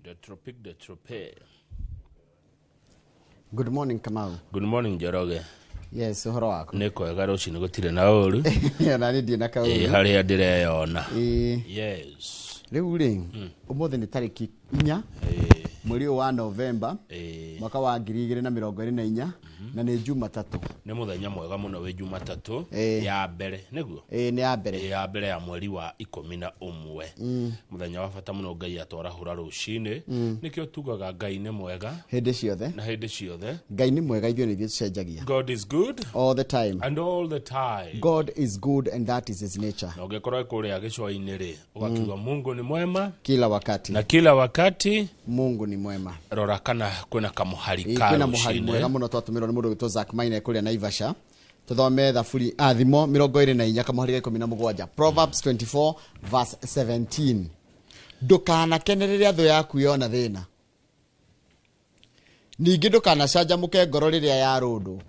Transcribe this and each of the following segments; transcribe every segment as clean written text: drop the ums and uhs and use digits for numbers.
The tropic. Good morning, Kamau. Good morning, Njoroge. Yes, uhoro wako. Niko wega rucini gutire na uru. Na ni ndina ka uru. Haria ndireyona. Yes. Riu ri, umuthi ni tariki 4 mweri wa November mwaka wa 2024 na ni Jumatatu. Ni muthenya mwega muno wi Jumatatu ya mbere niguo. Ni ya mbere. Ya mbere ya mweri wa 11. Muthenya wa bata muno Ngai atwarahura rucini. Nikio tugaga Ngai ni mwega. Hindi ciothe. Na hindi ciothe. Ngai ni mwega ithio ni thio cenjagia. God is good all the time. And all the time. God is good and that is his nature. Na ungekorwo kuria gicwa-ini ri ugakiuga Mungu ni mwema kila wakati. Na kila wakati Mungu ni mwema. Rora kana kwina kamuhari ka kwina muhari mwega muno twatumirwo ni mundu gitwo Zak Maina kuria Naivasha. Tuthome thaburi thimo 24 kamuhari ga 17. Proverbs 24 verse 17. Ndukanakenereria thu yaku yona thina. Ningi ndukanacanjamuke ngoro riria yarundu.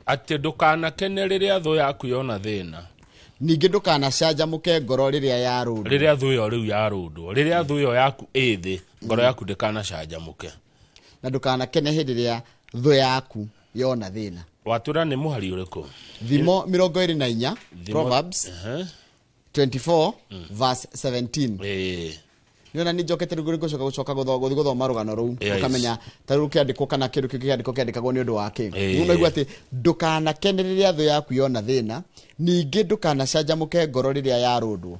Ati ndukanakenereria thu yaku yona thina. Ningi ndukanacanjamuke ngoro riria yarundu. Riria thu yo riu yarundu. Riria thu yo yaku ithi ngoro yaku ndikanacanjamuke. Na ndukanakene hindi riria thu yaku yona thina. Watura ni muhari uriku? Thimo 24 Proverbs 24 verse 17. Niona ni jokete rugo gucoka guthoma rugano ru ukamenya taru kiandiko kana kindu kiandiko kiandikagwo ni undu wake. Nuno igwa ati ndukanakenereria thu yaku yona thina, ningi ndukanacanjamuke ngoro riria yarundwo.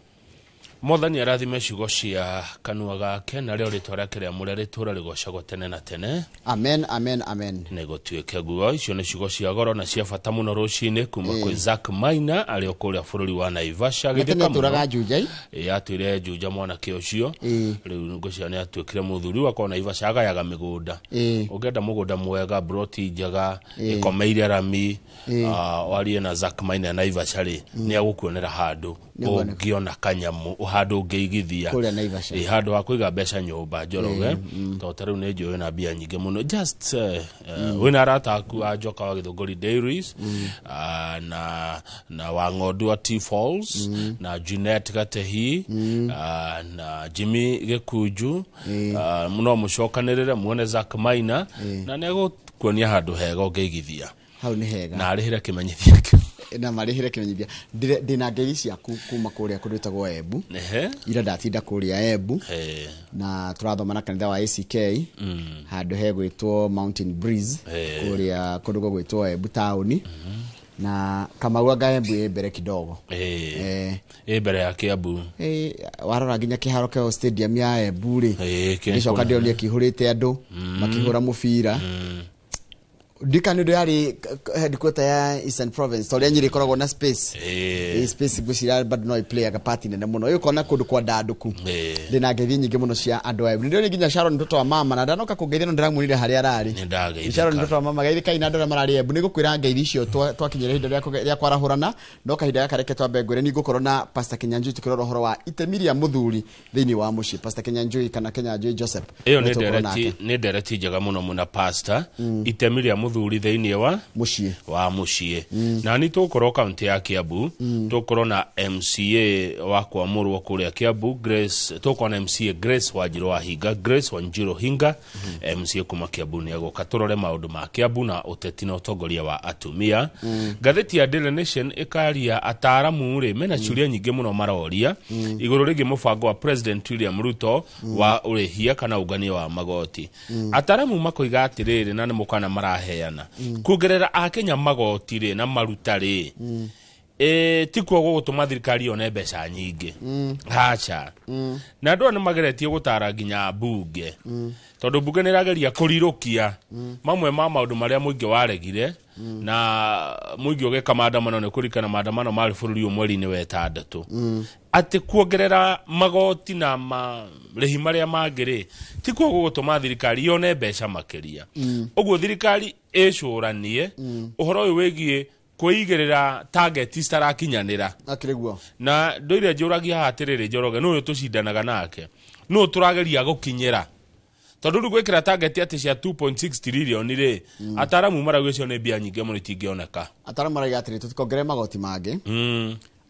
Mothani arathime ciugo cia kanua gake na rio ritwa riake ria mure ritura rigocagwo tene na tene. Amen, amen, amen. Nego tuike guo icio ni ciugo cia goro na cia bata muno rucini kuma kwi Zak Maina ari okuria bururi wa Naivasha githika turaga njujai atwire njuja mwana ke ucio riu ngucia ni atwikire muthuri wa kwa Naivasha agayaga migunda ugenda mugunda mwega broti njaga ikomeire rami warie na Zak Maina Naivasha ri ni agukuonera handu ungiona kanyamu handu ungeigithia kuria Naivasha handu wa kuiga mbeca nyumba Njoroge to taru ni njuwe na bia nyingi muno just wina rata aku ajoka wa Githunguri Dairies na wa Ng'ondu wa Tea Falls na Junet Gatehi na Jimmy Gikuju muno mucokanirire muone Zak Maina na nego kuonia handu hega ungeigithia hau ni hega na arihira kimenyithia na marihire kimenyithia ndina ngeri ciaku kuma kuria kunditagwo Embu ira ndatinda kuria Embu na turathoma na kanitha wa ACK handu he gwitwo Mountain Breeze kuria kundu gwitwo Embu town na kama uaga Embu mbere kidogo mbere ya Kiambu warora nginya kiharo kio stadium ya Embu ri gicoka ndionie kihurite andu makihura mubira Dikani ndo yari headquarter ya Eastern Province tole nyiri koragwo na space space bushira bado no play aga party nene muno yuko na kundu kwa daduku ndina ngethi nyingi muno cia andu ayo ndio nginya Sharon mtoto wa mama na ndanoka kugeithia no ndiramunire hari arari Sharon mtoto wa mama gaithika ina ndora marari Embu nigukwira ngeithi icio twakinyira hinda rya kwarahurana no kahinda gakareke twambengwire nigukorwo na Pastor Kinyanjui tukirora horo wa itemiria muthuri thiini wa muci Pastor Kinyanjui kana Kinyanjui Joseph iyo ni dereti jaga muno muna pastor itemiria thuri thiini wa mucie na ni tukoro county ya Kiambu tukoro na MCA wa Kũmuramura kuria Kiambu Grace tukoro na MCA Grace Wanjiru wa Hinga Grace Wanjiru Hinga MCA kuma Kiambu ni agoka turore maundu ma Kiambu na uteti na utongoria wa atumia gatheti ya Daily Nation ikaria ataramu ri mena ciuria nyingi muno maroria iguru rigi mubango wa President William Ruto wa urihia kana ugania wa magoti ataramu makoiga atiriri na ni mukana maraheana kugerera akenya magoti ri na maruta ri tikuo gutuma thirikari one mbeca nyingi hacha na andu ni mageretie gutara nginya bunge tondu bunge ni rageria kurirukia mamwe ma maundu maria muingi waregire na muingi ugeka maandamano ni kurikana maandamano mari bururi mweri ni wetandatu ati kuongerera magoti na marehi maria mangiri tikuo gutuma thirikari one mbeca makiria uguo thirikari icuranie uhoro uyu wigie kuigerera target istarakinyanira akiriguo na ndoire njuragia hatiriri Njoroge no tucindanaga nake no turageria gukinyira tondu rugwikira target ati cia 2.6 trillion ri ataramu maragwe cio ne bia nyinge muno tingioneka ataramu maragwe ati tutikongere magoti mangi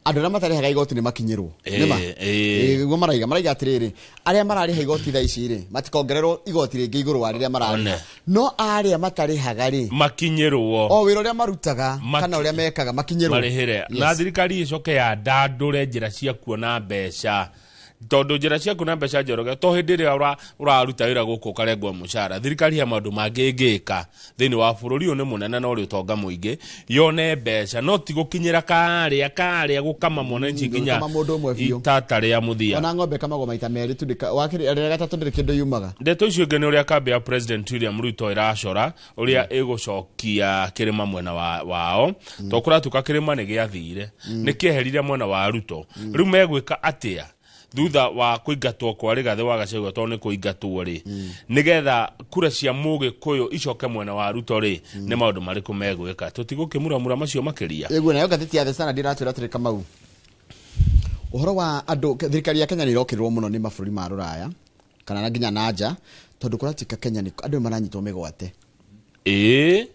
andå arä a matarä igoti nä makinyä nĩguo maraiga atiriri arĩa mararĩha igoti thaa ici rĩ matikongererwo igoti rĩngĩ igũrũ wa rĩrĩa mararĩha no arĩa matarĩhaga rĩ makinyĩrwo o wĩra ũrĩa marutaga kana ũrĩa mekaga makinyĩrwo marĩhĩre na thirikari ĩcoke ya ndandũre njĩra cia kuona mbeca tondu njĩra cia kuona mbeca Njoroge to hĩndĩ ĩrĩa ũraruta wĩra gũkũ ũkarengwo mũcara thirikari ya maũndũ mangĩ ĩngĩka thĩinĩ wa bũrũri ũyũ nĩ mũnene na ũrĩ ũtonga mũingĩ yone mbeca no ti gũkinyĩra karĩa gũkama mwananchi nginya itata rĩa mũthia ona ng'ombe kamagwo maita merĩ tu rĩa gatatũ ndĩrĩ kĩndũ yumaga ndeto icio ingĩ nĩ ũrĩa kambĩ ya President William Ruto ĩracora ũrĩa ĩgũcokia kĩrĩma mwena wao to kũratuka kĩrĩma nĩ gĩathire nĩ kĩeherire mwena wa Ruto rĩu megwĩka atĩa thutha wa kũingatwo kwa Rigathĩ wa Gachagua to nĩ kũingatwo rĩ nigetha kura cia Mũgĩkũyũ icoke mwena wa Ruto rĩ nĩ maũndũ marĩkũ megwĩka tũtigũkĩmuramura macio makĩria ĩguo nayo ngathĩti ya The Standard ĩratwĩra atĩrĩ Kamau ũhoro wa andũ thirikari ya Kenya nĩ ĩrokĩrĩrwo mũno nĩ mabũrũri ma Rũraya kana nginya na nja tondũ kũratika Kenya nĩ andũ maranyitwo mĩgwate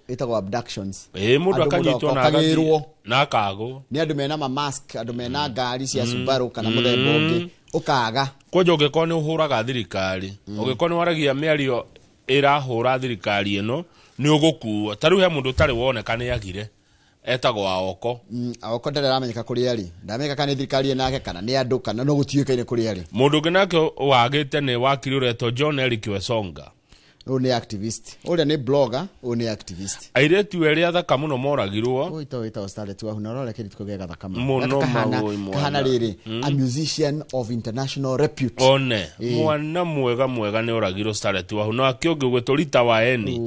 ĩtagwo abductions mũndũ akanyitwo na akagwo nĩ andũ mena mask andũ mena ngari cia Subaru kana mũthemba ũngĩ ũkaga kwanja ũngĩkorwo nĩ ũhũraga thirikari ũngĩkorwo nĩ waragia mĩario ĩrahũra thirikari ĩno nĩ ũgũkuo ta rĩu he mũndũ ũtarĩ woneka nĩ agire etagwo Aoko ndarĩ aramenyeka kũrĩa arĩ ndamenyeka kana nĩ thirikari nake kana nĩ andũ kana no gũtiũĩkaine kũrĩa arĩ mũndũ ũngĩ nake wagĩte nĩ wakiri ũretwo John Eric Wesonga ũyũ nĩ activist ũrĩa nĩ blogger ũyũ nĩ activist airĩtu erĩ athaka mũno moragirwo wĩtagwo Starlet wa huna ũrore kĩrĩtu kĩu gĩa thaka mũno kahana rĩrĩ a musician of international repute one mwana mwega nĩ oragirwo Starlet wa huna akĩongĩ gwĩtwo Rita wa Eni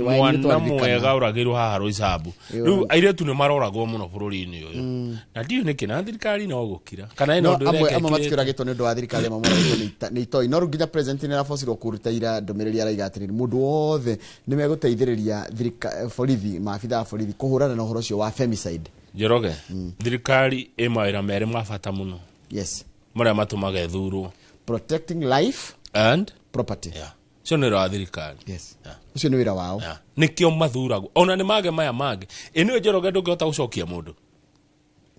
mwana mwega oragirwo haha Roysambu rĩu airĩtu nĩ maroragwo mũno bũrũri-inĩ ũyũ na ndiũ nĩkĩ na thirikari no gũkira kana ĩno ũndũ ũrĩa amwe matikĩragĩtwo nĩ ũndũ wa thirikari amwe nĩ itoi no rĩu nginya president nĩ arabocirwo kũruta ira ndũmĩrĩri araiga atĩrĩrĩ mũndũ wothe nĩ megũteithĩrĩria borithi maabitha borithi kũhũrana na ũhoro ũcio wa femicide Njoroge thirikari ĩ mawĩra merĩ ma bata mũno marĩa matũmaga ĩthurwo protecting life and property ũcio nĩ wĩra wa thirikari ũcio nĩ wĩra wao nĩkĩo mathuragwo ona nĩ mage maya mangĩ ĩnĩyo Njoroge ndũngĩhota gũcokia mũndũ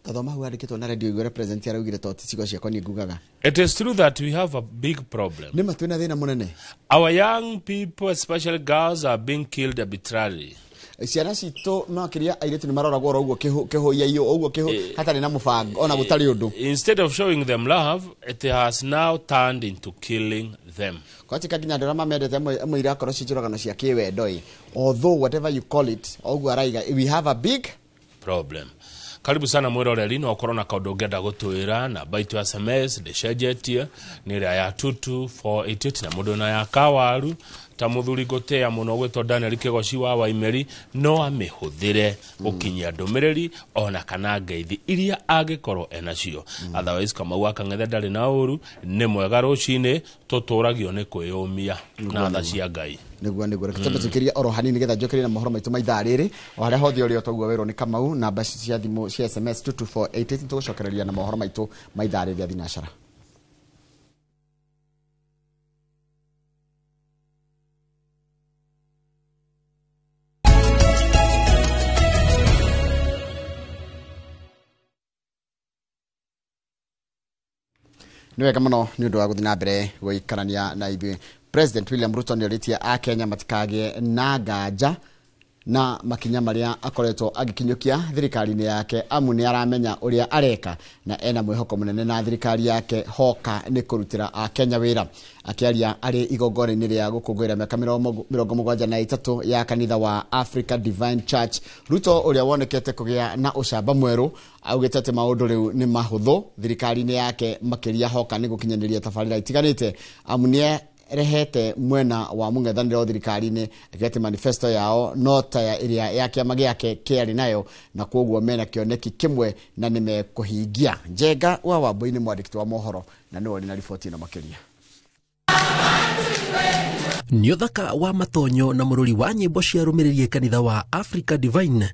Tathoma hu andĩkĩtwo na radio igwe represent araugire to ticigo ciakwa nĩ ngugaga it is true that we have a big problem nĩ matwĩna thĩna mũnene our young people especially girls are being killed arbitrarily ciana citũ makĩria airĩtu nĩ maroragwo ũguo kĩhũiya ũguo hatarĩ na mũbango ona gũtarĩ ũndũ instead of showing them love it has now turned into killing them kwatika nginya andũ arĩa mamendete amwe irakorwo ciĩnjũragano cia kĩwendo although whatever you call it ũguo araiga we have a big problem karibu sana mwiroreri no korona kaundu ngenda gutwira na baitu ya SMS ndĩcenjetie nĩ ĩrĩa ya 22488 na mũndũ na ya kawaru ta muthuri gotea muno gwĩtwo Daniel Kigoci wa Waimeri no amĩhũthĩre gũkinyia ndũmĩrĩri ona kana ngeithi iria angĩkorwo enacio otherwise Kamau akang'ethe ndarĩ na ũru nĩ mwega rũcinĩ tũtũragio nĩ kwĩyũmia na tha cia Ngai nĩguo reke tũkiria oro hanini nĩgetha njokerie na mohoro maitũ maithaa rĩrĩ o harĩa hothe ũrĩa ũtoguo wĩrwo nĩ Kamau namba cia thimũ cia SMS 22488 tũgũcokereria na mohoro maitũ maithaa rĩrĩ thinacara nĩ wega mũno nĩ ũndũ wa gũthiĩ na mbere gũikarania na ithuĩ President William Ruto nĩ orĩtie a Kenya matikagĩe na nganja na makinya marĩa akoretwo agĩkinyũkia thirikari-inĩ yake amu nĩ aramenya ũrĩa areka na ena mwĩhoko mũnene na thirikari yake hoka nĩ kũrutĩra a Kenya wĩra akĩaria arĩ igongona-inĩ rĩa gũkũngũĩra mĩaka 73 ya kanitha wa Africa Divine Church Ruto ũrĩa wonekete kũgĩa na ũcamba mwerũ augĩte atĩ maũndũ rĩu nĩ mahũthũ thirikari-inĩ yake makĩria hoka nĩ gũkinyanĩria tabarĩra itiganĩte amu nĩ rehete mwena wa mũng'ethanĩro thirikari-inĩ akĩgati manifesto yao nota ĩrĩa ya kĩama gĩake kĩarĩ nayo na kwoguo mena kĩoneki kĩmwe na nĩ mekũhingia Njenga wa Wambũi mwandĩki wa mohoro na nĩwe na riboti ĩno makĩria nĩ ũthaka wa matonyo na mũrũri wa nyĩmbo cia rũmĩrĩri kanitha wa Africa Divine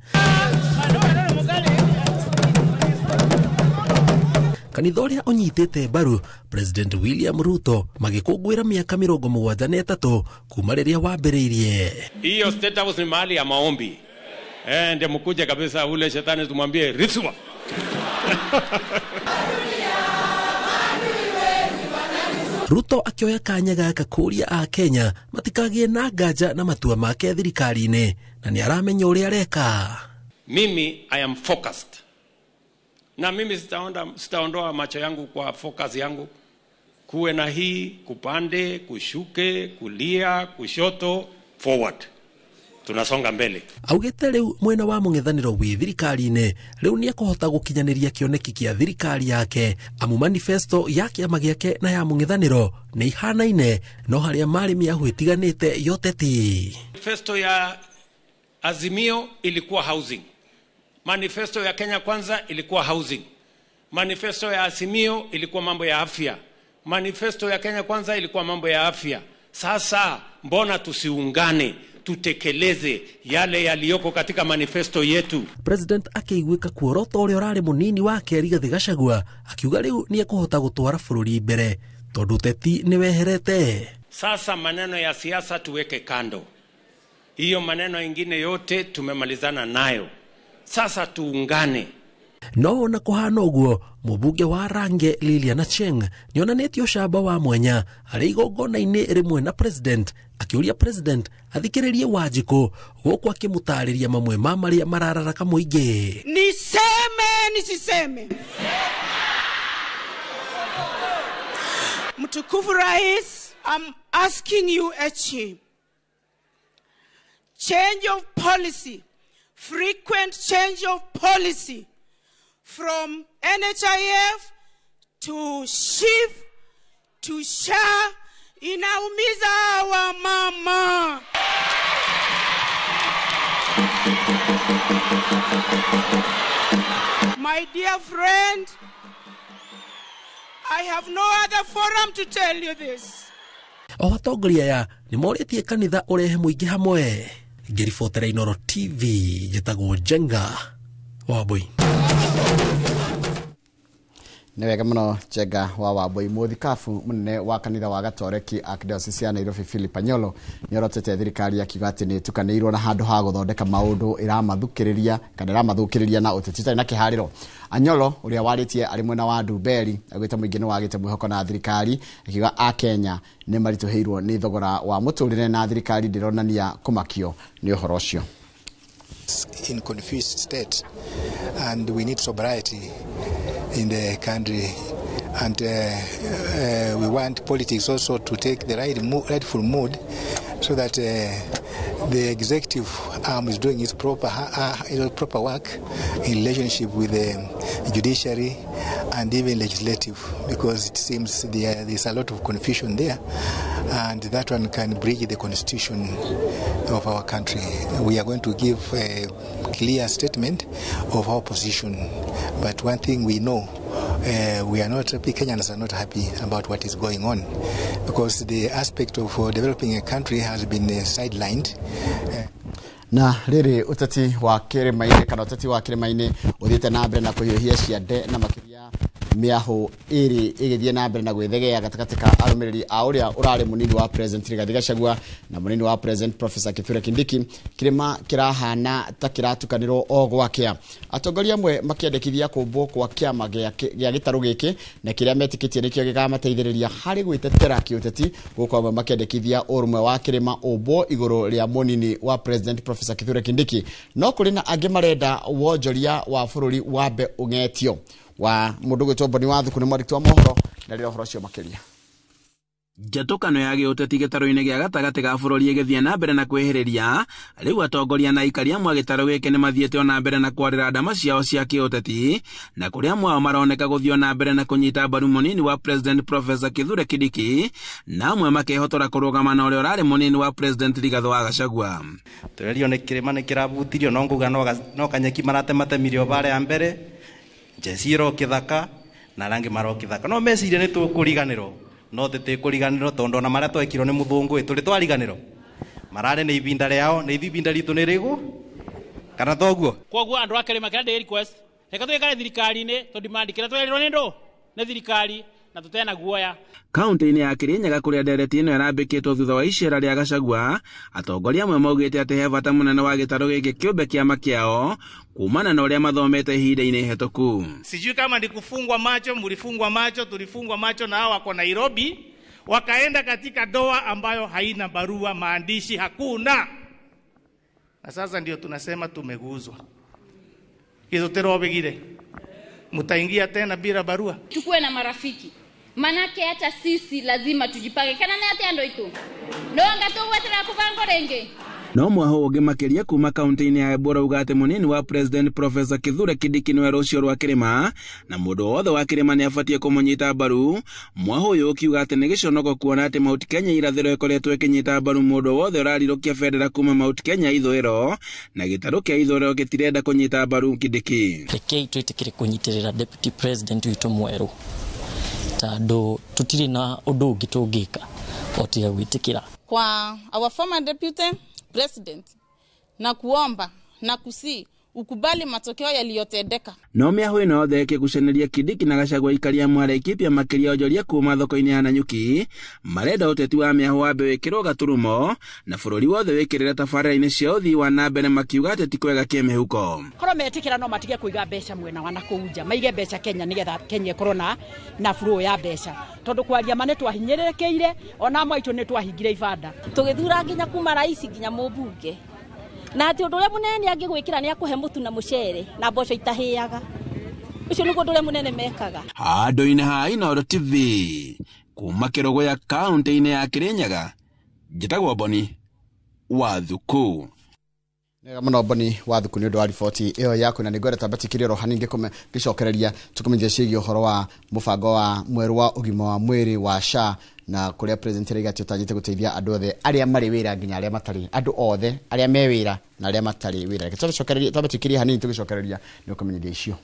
kanitha ũrĩa ũnyitĩte mbaru President William Ruto magĩkũngũĩra mĩaka 73 kuma rĩrĩa wambĩrĩirie. Hiyo state house ni mahali ya maombi. Ndio mkuje kabisa ule shetani tumwambie ritswa. Ruto akioya kanya gaka kũria a Kenya matikagie na nganja na matua make thirikari-inĩ na nĩ aramenya ũrĩa areka. Mimi I am focused. Na mimi sitaondoa macho yangu kwa focus yangu. Kuwe na hii, kupande, kushuke, kulia, kushoto, forward. Tunasonga mbele. Augĩte rĩu mwena wa mũng'ethanĩro wĩ thirikari-inĩ rĩu nĩ ekũhota gũkinyanĩria kĩoneki kĩa thirikari yake amu manifesto ya kĩama gĩake na ya mũng'ethanĩro nĩ ihanaine no harĩa marĩ mĩahu ĩtiganĩte yote ti. Manifesto ya Azimio ilikuwa housing. Manifesto ya Kenya Kwanza ilikuwa housing. Manifesto ya Azimio ilikuwa mambo ya afya. Manifesto ya Kenya Kwanza ilikuwa mambo ya afya. Sasa mbona tusiungane tutekeleze yale yaliyoko katika manifesto yetu? President akĩiguĩka kuorota ũrĩa ũrarĩ mũnini wake Rigathĩ Gachagua akiuga rĩu nĩ ekũhota gũtwara bũrũri mbere tondũ ũteti nĩ weherete. Sasa maneno ya siasa tuweke kando. Hiyo maneno ingine yote tumemalizana nayo. Sasa tuungane. No na kũhana ũguo mũmbunge wa Range Lilian Acheng nĩonanĩtie ũcamba wa mwanya harĩ igongona-inĩ rĩmwe na president akĩũria president athikĩrĩrie Wanjikũ gũkũ akĩmũtarĩria mamwe ma marĩa marararaka mũingĩ. Nisiseme Mtukufu Rais, I'm asking you Echi, change of policy, frequent change of policy from NHIF to SHIF to SHA inaumiza wa mama. My dear friend, I have no other forum to tell you this. Atongoria aya nĩ morĩtie kanitha ũrehe mũingĩ hamwe. Ngĩribotera Inooro TV njĩtagwo Jenga Wambui. Nĩ wega mũno Jenga wa Wambui. Mũthikabu mũnene wa kanitha wa Gatoreki Archdiocese ya Nairobi Philip Anyolo nĩ orotete thirikari akiuga atĩ nĩ ĩtukanĩirwo na handũ ha gũthondeka maũndũ ĩramathukĩrĩria kana ĩramathũkĩrĩria na ũteti ũtarĩ na kĩharĩro. Anyolo ũrĩa warĩtie arĩ mwena wa Ndumberi augĩte mũingĩ nĩ wagĩte mwĩhoko na thirikari akiuga a Kenya nĩ maritũhĩirwo nĩ thogora wa mũtũrĩre na thirikari ndĩronania kũmakio nĩ ũhoro ũcio. In confused state, and we need sobriety in the country, and we want politics also to take the rightful mood so that the executive arm is doing its proper work in relationship with the judiciary and even legislative, because it seems there's a lot of confusion there, and that one can breach the constitution of our country. We are going to give a clear statement of our position, but one thing we know, we are not happy, Kenyans are not happy about what is going on, because the aspect of developing a country has been sidelined. Na rĩrĩ ũteti wa kĩrĩma-inĩ kana ũteti wa kĩrĩma-inĩ ũthiĩte na mbere na kũhiũhia ciande na makĩria mĩahũ ĩrĩ ĩgĩthiĩ na mbere na gwĩthegea gatagatĩ ka arũmĩrĩri a ũrĩa ũrarĩ mũnini wa president Rigathĩ Gachagua na mũnini wa president Professor Kithure Kindiki. Kĩrĩma kĩrahana ta kĩratukanĩrwo o gwakĩa. Atongoria amwe makĩendekithia kũmbwo kwa kĩama gĩa gĩtarũ gĩkĩ na kĩrĩa metĩkĩtie nĩkĩo gĩkamateithĩrĩria harĩ gwĩtetera kĩũteti, gũkũ amwe makĩendekithia ũrũmwe wa kĩrĩma ũmbwo igũrũ rĩa mũnini wa president Professor Kithure Kindiki. No kũrĩ na angĩ marenda wonjoria wa bũrũri wambe ũng'etio wa mũndũ gwĩtwo Boni wa Thuku nĩ mwandĩki wa mohoro na rĩrĩa ũhoro ũcio makĩria. Njatũkano ya gĩũteti gĩtarũ-inĩ gĩa gatagatĩ ga bũrũri ĩgĩthiĩ na mbere na kwĩhĩrĩria, rĩu atongoria na aikari amwe a gĩtarũ gĩkĩ nĩ mathiĩte na mbere na kwarĩra ndama ciao cia kĩũteti, na kũrĩa amwe ao maroneka gũthiĩ na mbere na kũnyita mbaru mũnini wa president Professor Kithure Kindiki, na amwe makehotora kũrũgama na ũrĩa ũrarĩ mũnini wa president Rigathĩ wa Gachagua. Tũrerio nĩ kĩrĩma nĩ kĩrabutirio no nguga no kanyeki maratematemirio barĩa mbere, njeciro kĩthaka na rangi maro kĩthaka, no meciria nĩ tũkũriganĩrwo no tũtikũriganĩrwo tondũ ona marĩa twekirwo nĩ mũthũngũ tũrĩ twariganĩrwo mararĩ nĩ ibinda rĩao nĩ ibinda ritũ nĩ rĩgũ kana toguo. Koguo andũ a kĩrĩma kĩrĩa ndĩ request reka twĩkare thirikari-inĩ tondũ demand kĩrĩa twerirwo nĩ ndũ nĩ thirikari na tutena guoya. Kaunti-inĩ ya Kirinyaga kũrĩa ndereti ĩno yarambĩkĩtwo thutha wa icera rĩa Gachagua, atongoria amwe maugĩte atĩ he bata mũnene wa gĩtarũ gĩkĩ kĩũmbe kĩama kĩao kumana na ũrĩa mathomete ihinda-inĩ hetũku. Sijui kama ni kufungwa macho, mlifungwa macho, tulifungwa macho na hao wako Nairobi, wakaenda katika doa ambayo haina barua, maandishi hakuna. Na sasa ndio tunasema tumeguzwa. Hizo terobegire. Mutaingia tena bila barua. Tukue na marafiki. Manake hata sisi lazima tujipange. Kana ne ate ando itu. Ndonga tu wetera kubango renge. No mwaho ũngĩ makĩria kuma kaunti-inĩ ya Ebora ugate mũnini wa President Professor Kithure Kindiki nĩwe rũcio rwa kĩrĩma, na mũndũ wothe wa kĩrĩma nĩabatie kũmũnyita mbaru. Mwaho ũyũ ũkiuga atĩ nĩ gĩconoko kuona atĩ Mount Kenya irathĩro ĩkoretwo ĩkĩnyita mbaru mũndũ wothe ũrarirũkia bendera kuma Mount Kenya ithũĩro, na gĩtarũ kĩa ithũĩro gĩtirenda kũnyita mbaru Kindiki. Rekei twĩtĩkĩre kũnyitĩrĩra Deputy President witũ mwerũ, tondũ tutirĩ na ũndũ ũngĩ tũngĩka o tiga gwĩtĩkĩra. Kwa our former Deputy President na kuomba na kusi ukubali matokeo yaliyotendeka. No mĩahu ĩno yothe ĩkĩgucanĩria Kindiki na Gachagua ikaria mwarekipia makĩria onjoria kuma thoko-inĩ ya Nanyuki, marenda ũteti wa mĩahu wambe wĩkĩrwo gaturumo na bũrũri wothe wĩkĩrĩre tabarĩra-inĩ cia ũthii wa na mbere makiuga atĩ ti kwega kĩmĩhuko. Korwo metĩkĩra no matige kũiga mbeca mwena wa nakũu nja, maige mbeca Kenya nĩgetha Kenya ĩkorwo na flow ya mbeca, tondũ kwaria ma nĩ twahinyĩrĩrĩkĩire, ona mwaitũ nĩ twahingire ibanda. Tũgĩthura nginya kuma rais nginya mũmbunge, na ati ũndũ ũrĩa mũnene angĩgwĩkĩra nĩ akũhe mũtu na mũcere na mboco itahĩaga. Ũcio nĩguo ũndũ ũrĩa mũnene mekaga. Handũ-inĩ ha Inooro TV kuma Kĩrũgũ ya kaunti-inĩ ya Kirinyaga, njĩtagwo Boni Wathuku. Nega mũno Boni Wathuku nĩ ũndũ wa riboti ĩyo yaku, na nĩngwenda tambatikĩrie roha ningĩ gĩcokereria tũkũmenyithia ciĩgiĩ ũhoro wa mũbango wa mwerũ wa ũgima wa mwĩrĩ wa SHA, na kũrĩa president Rigathi ũtanyĩte gũteithia andũ othe arĩa marĩ wĩra nginya arĩa matarĩ, andũ othe arĩa me wĩra na arĩa matarĩ wĩra. Tũcokereria tambatikĩrie hanini tũgĩcokereria nĩ ũkũmenyithia icio.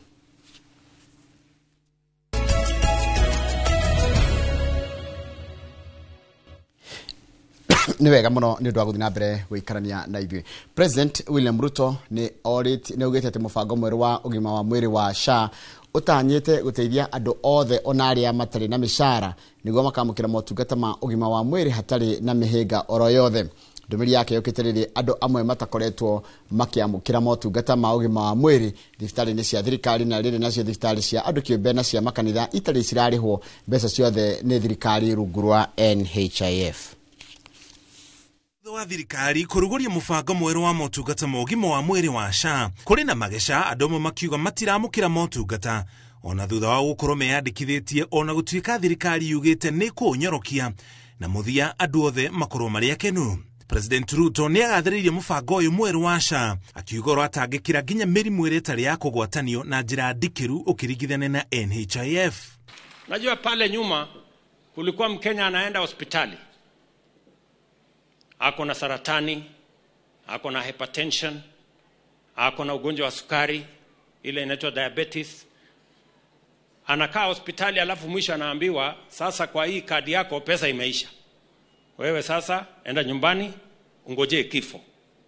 Nĩ wega mũno nĩ ũndũ wa gũthiĩ na mbere gũikarania na ithuĩ. President William Ruto nĩ ugĩte atĩ mũbango mwerũ wa ũgima wa mwĩrĩ wa SHA ũtanyĩte gũteithia andũ othe ona arĩa matarĩ na mĩcara nĩguo makamũkĩra motungata ma ũgima wa mwĩrĩ hatarĩ na mĩhĩnga oro yothe. Ndũmĩrĩri yake yũkĩte rĩrĩ andũ amwe matakoretwo makĩamũkĩra motungata ma ũgima wa mwĩrĩ thibitarĩ-inĩ cia thirikari na rĩrĩ nacio thibitarĩ cia andũ kĩũmbe na cia makanitha itarĩ cirarĩhwo mbeca ciothe nĩ thirikari rungu rwa NHIF. wa thirikari kũrugũria mũbango mwerũ wa motungata ma ũgima wa mwĩrĩ wa SHA kũrĩ na mageca andũ amwe makiuga matiramũkĩra motungata ona thutha wa gũkorwo meyandĩkithĩtie ona gũtuĩka thirikari yugĩte nĩ kũũnyorokia na mũthia andũ othe makorwo marĩ akenu. President Ruto nĩ agathĩrĩirie mũbango ũyũ mwerũ wa SHA akiuga ũratangĩkĩra nginya mĩrimũ ĩrĩa ĩtarĩ ya kũgwatanio na njĩra ndikĩru ũkĩringithania na NHIF. Najua pale nyuma kulikuwa Mkenya anaenda hospitali, ako na saratani, ako na hypertension, ako na ugonjwa wa sukari ile inaitwa diabetes, anakaa hospitali alafu mwisho anaambiwa sasa kwa hii kadi yako pesa imeisha, wewe sasa enda nyumbani ungojee kifo.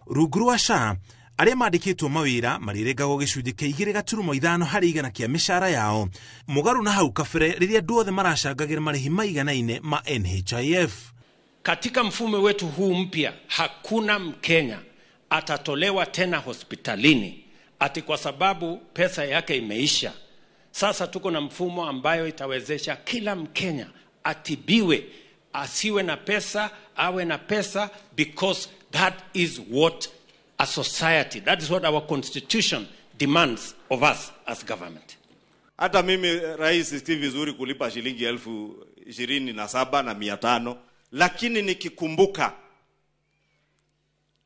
Rungu rwa SHA arĩa mandĩkĩtwo mawĩra marĩrengagwo gĩcunjĩ kĩa 2.5 harĩ igana kĩa mĩcara yao, mũgarũ na hau kabere rĩrĩa andũ othe maracangagĩra marĩhi maiganaine ma NHIF. Katika mfumo wetu huu mpya hakuna Mkenya atatolewa tena hospitalini ati kwa sababu pesa yake imeisha. Sasa tuko na mfumo ambayo itawezesha kila Mkenya atibiwe, asiwe na pesa, awe na pesa, because that is what a society, that is what our constitution demands of us as government. Hata mimi rais si vizuri kulipa shilingi 27,500, lakini nikikumbuka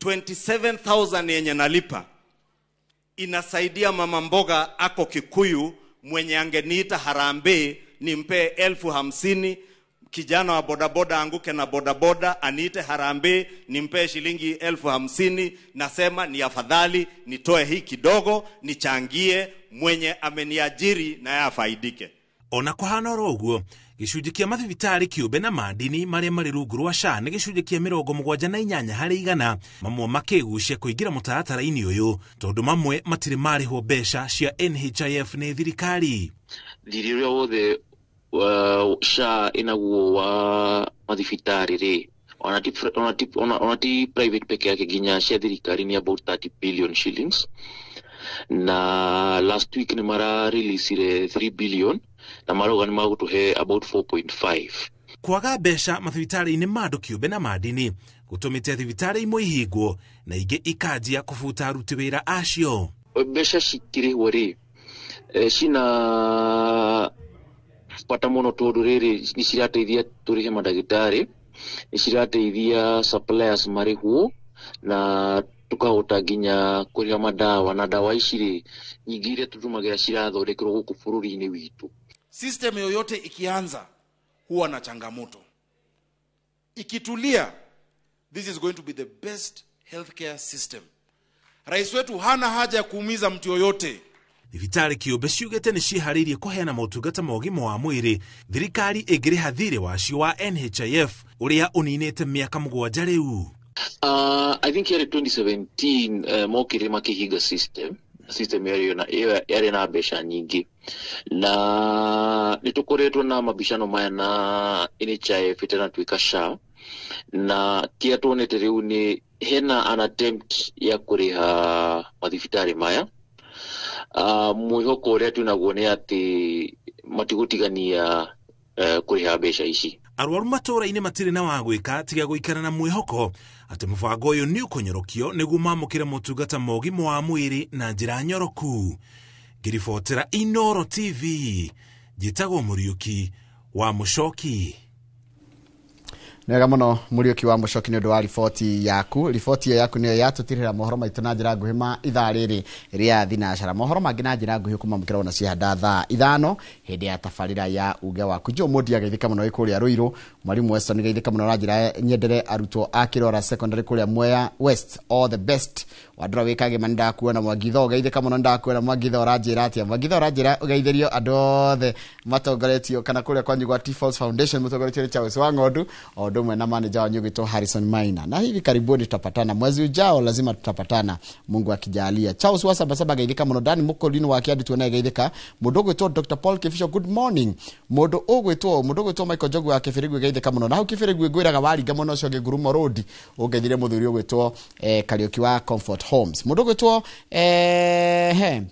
27,000 yenye nalipa inasaidia mama mboga ako Kikuyu mwenye angeniita harambee nimpe 50,000, kijana wa bodaboda anguke na bodaboda aniite harambee nimpe shilingi 50,000, nasema ni afadhali nitoe hii kidogo nichangie mwenye ameniajiri na yafaidike. Ona kũhana oro ũguo gĩcunjĩ kĩa mathibitarĩ kĩũmbe na mandini marĩa marĩ rungu rwa SHA nĩ gĩcunjĩ kĩa 78 harĩ igana, mamwe makĩgucia kũingĩra mũtaratara-inĩ ũyũ tondũ mamwe matirĩ marĩhwo mbeca cia NHIF nĩ thirikari. Thirĩ ũrĩa wothe SHA inaguo wa mathibitari ri ona ti private peke yake ginya cia thirikari ni about 30 billion shillings na last week ni mara release 3 billion na maroga ni magutuhe about 4.5. Kwaga mbeca mathibitari-inĩ ma andũ kĩũmbe na mandini gũtũmĩte thibitari imwe ihingwo na ingĩ ikanjia kũbuta aruti wĩra acio. Mbeca cikirĩhwo rĩ cina bata mũno tondũ rĩrĩ nĩ cirateithia tũrĩhe mandagĩtarĩ, nĩ cirateithia suppliers marĩhwo na tukahota nginya kũrĩha madawa na dawa ici rĩ nyingĩ iria tũtũmagĩra cirathondekerwo gũkũ bũrũri-inĩ witũ. System yoyote ikianza huwa na changamoto. Ikitulia, this is going to be the best healthcare system. Rais wetu hana haja ya kuumiza mtu yoyote. Thibitari kĩũmbe ciugĩte nĩ ciĩharĩirie kũheana motungata ma ũgima wa mwĩrĩ, thirikari ĩngĩrĩha thirĩ wacio wa NHIF ũrĩa ũninĩte mĩaka 7 rĩu. I think here 2017 mokire makihiga system yari na mbeca nyingi na nitukoretwo na mabishano maya na NHIF tena tuika SHA na kia tuonete riu ni hena an attempt ya kuriha mathibitari maya mwihoko uria tunaguo ni ati matigutigania kuriha mbeca ici. Arwaru matũra-inĩ matirĩ na wa gwĩka tiga gũikara na mwĩhoko atĩ mũbango ũyũ nĩ ũkũnyorokio nĩguo mamũkĩre motungata ma ũgima wa mwĩrĩ na njĩra nyoroku. Ngĩribotera Inooro TV, njĩtagwo Mũriũki wa Mũcoki. Nega mũno Mũriũki wa Mũcoki nĩ ũndũ wa riboti yaku. Riboti yaku nĩyo yatũtirĩra mohoro maitũ na njĩra nguhĩ ma ithaa rĩrĩ rĩa thinacara. Mohoro mangĩ na njĩra nguhĩ kumamũkĩra ona ciahanda thaa 5 hĩndĩ ya tabarĩra ya uge waku. Jo Modi ageithĩka mũno kũrĩa Rũirũ, mwarimu Weston ageithĩka mũno na njĩra nyendere arutwo a Kĩrora secondary kũrĩa Mwea West. All the best. Wadora wĩkage manda kuona Mwagitho ageithĩka mũno ndakwĩra Mwagitho ranjĩra atia. Mwagitho ranjĩra ũgeithĩrio andũ othe matongoretio kana kũrĩa kwanyu gwa T-Falls Foundation mũtongoretio nĩ Charles Wang'ondu odumwe na manager wa nyugito Harrison Maina. Na hivi karibuni tutapatana mwezi ujao, lazima tutapatana Mungu akijalia. Charles Wasabasaba geithika mũno Dani Mukolino wa Kiadi tuona geithika mũndũ gwĩtwo Dr. Paul Kifisho good morning mũndũ gwĩtwo Michael Jogu wa Kĩbĩrĩgũ geithika mũno na hau Kĩbĩrĩgũ ngwĩraga waringa mũno ũcio Ngurumo Road ũgeithire mũthuri gwĩtwo Kariuki wa Comfort Homes mũndũ gwĩtwo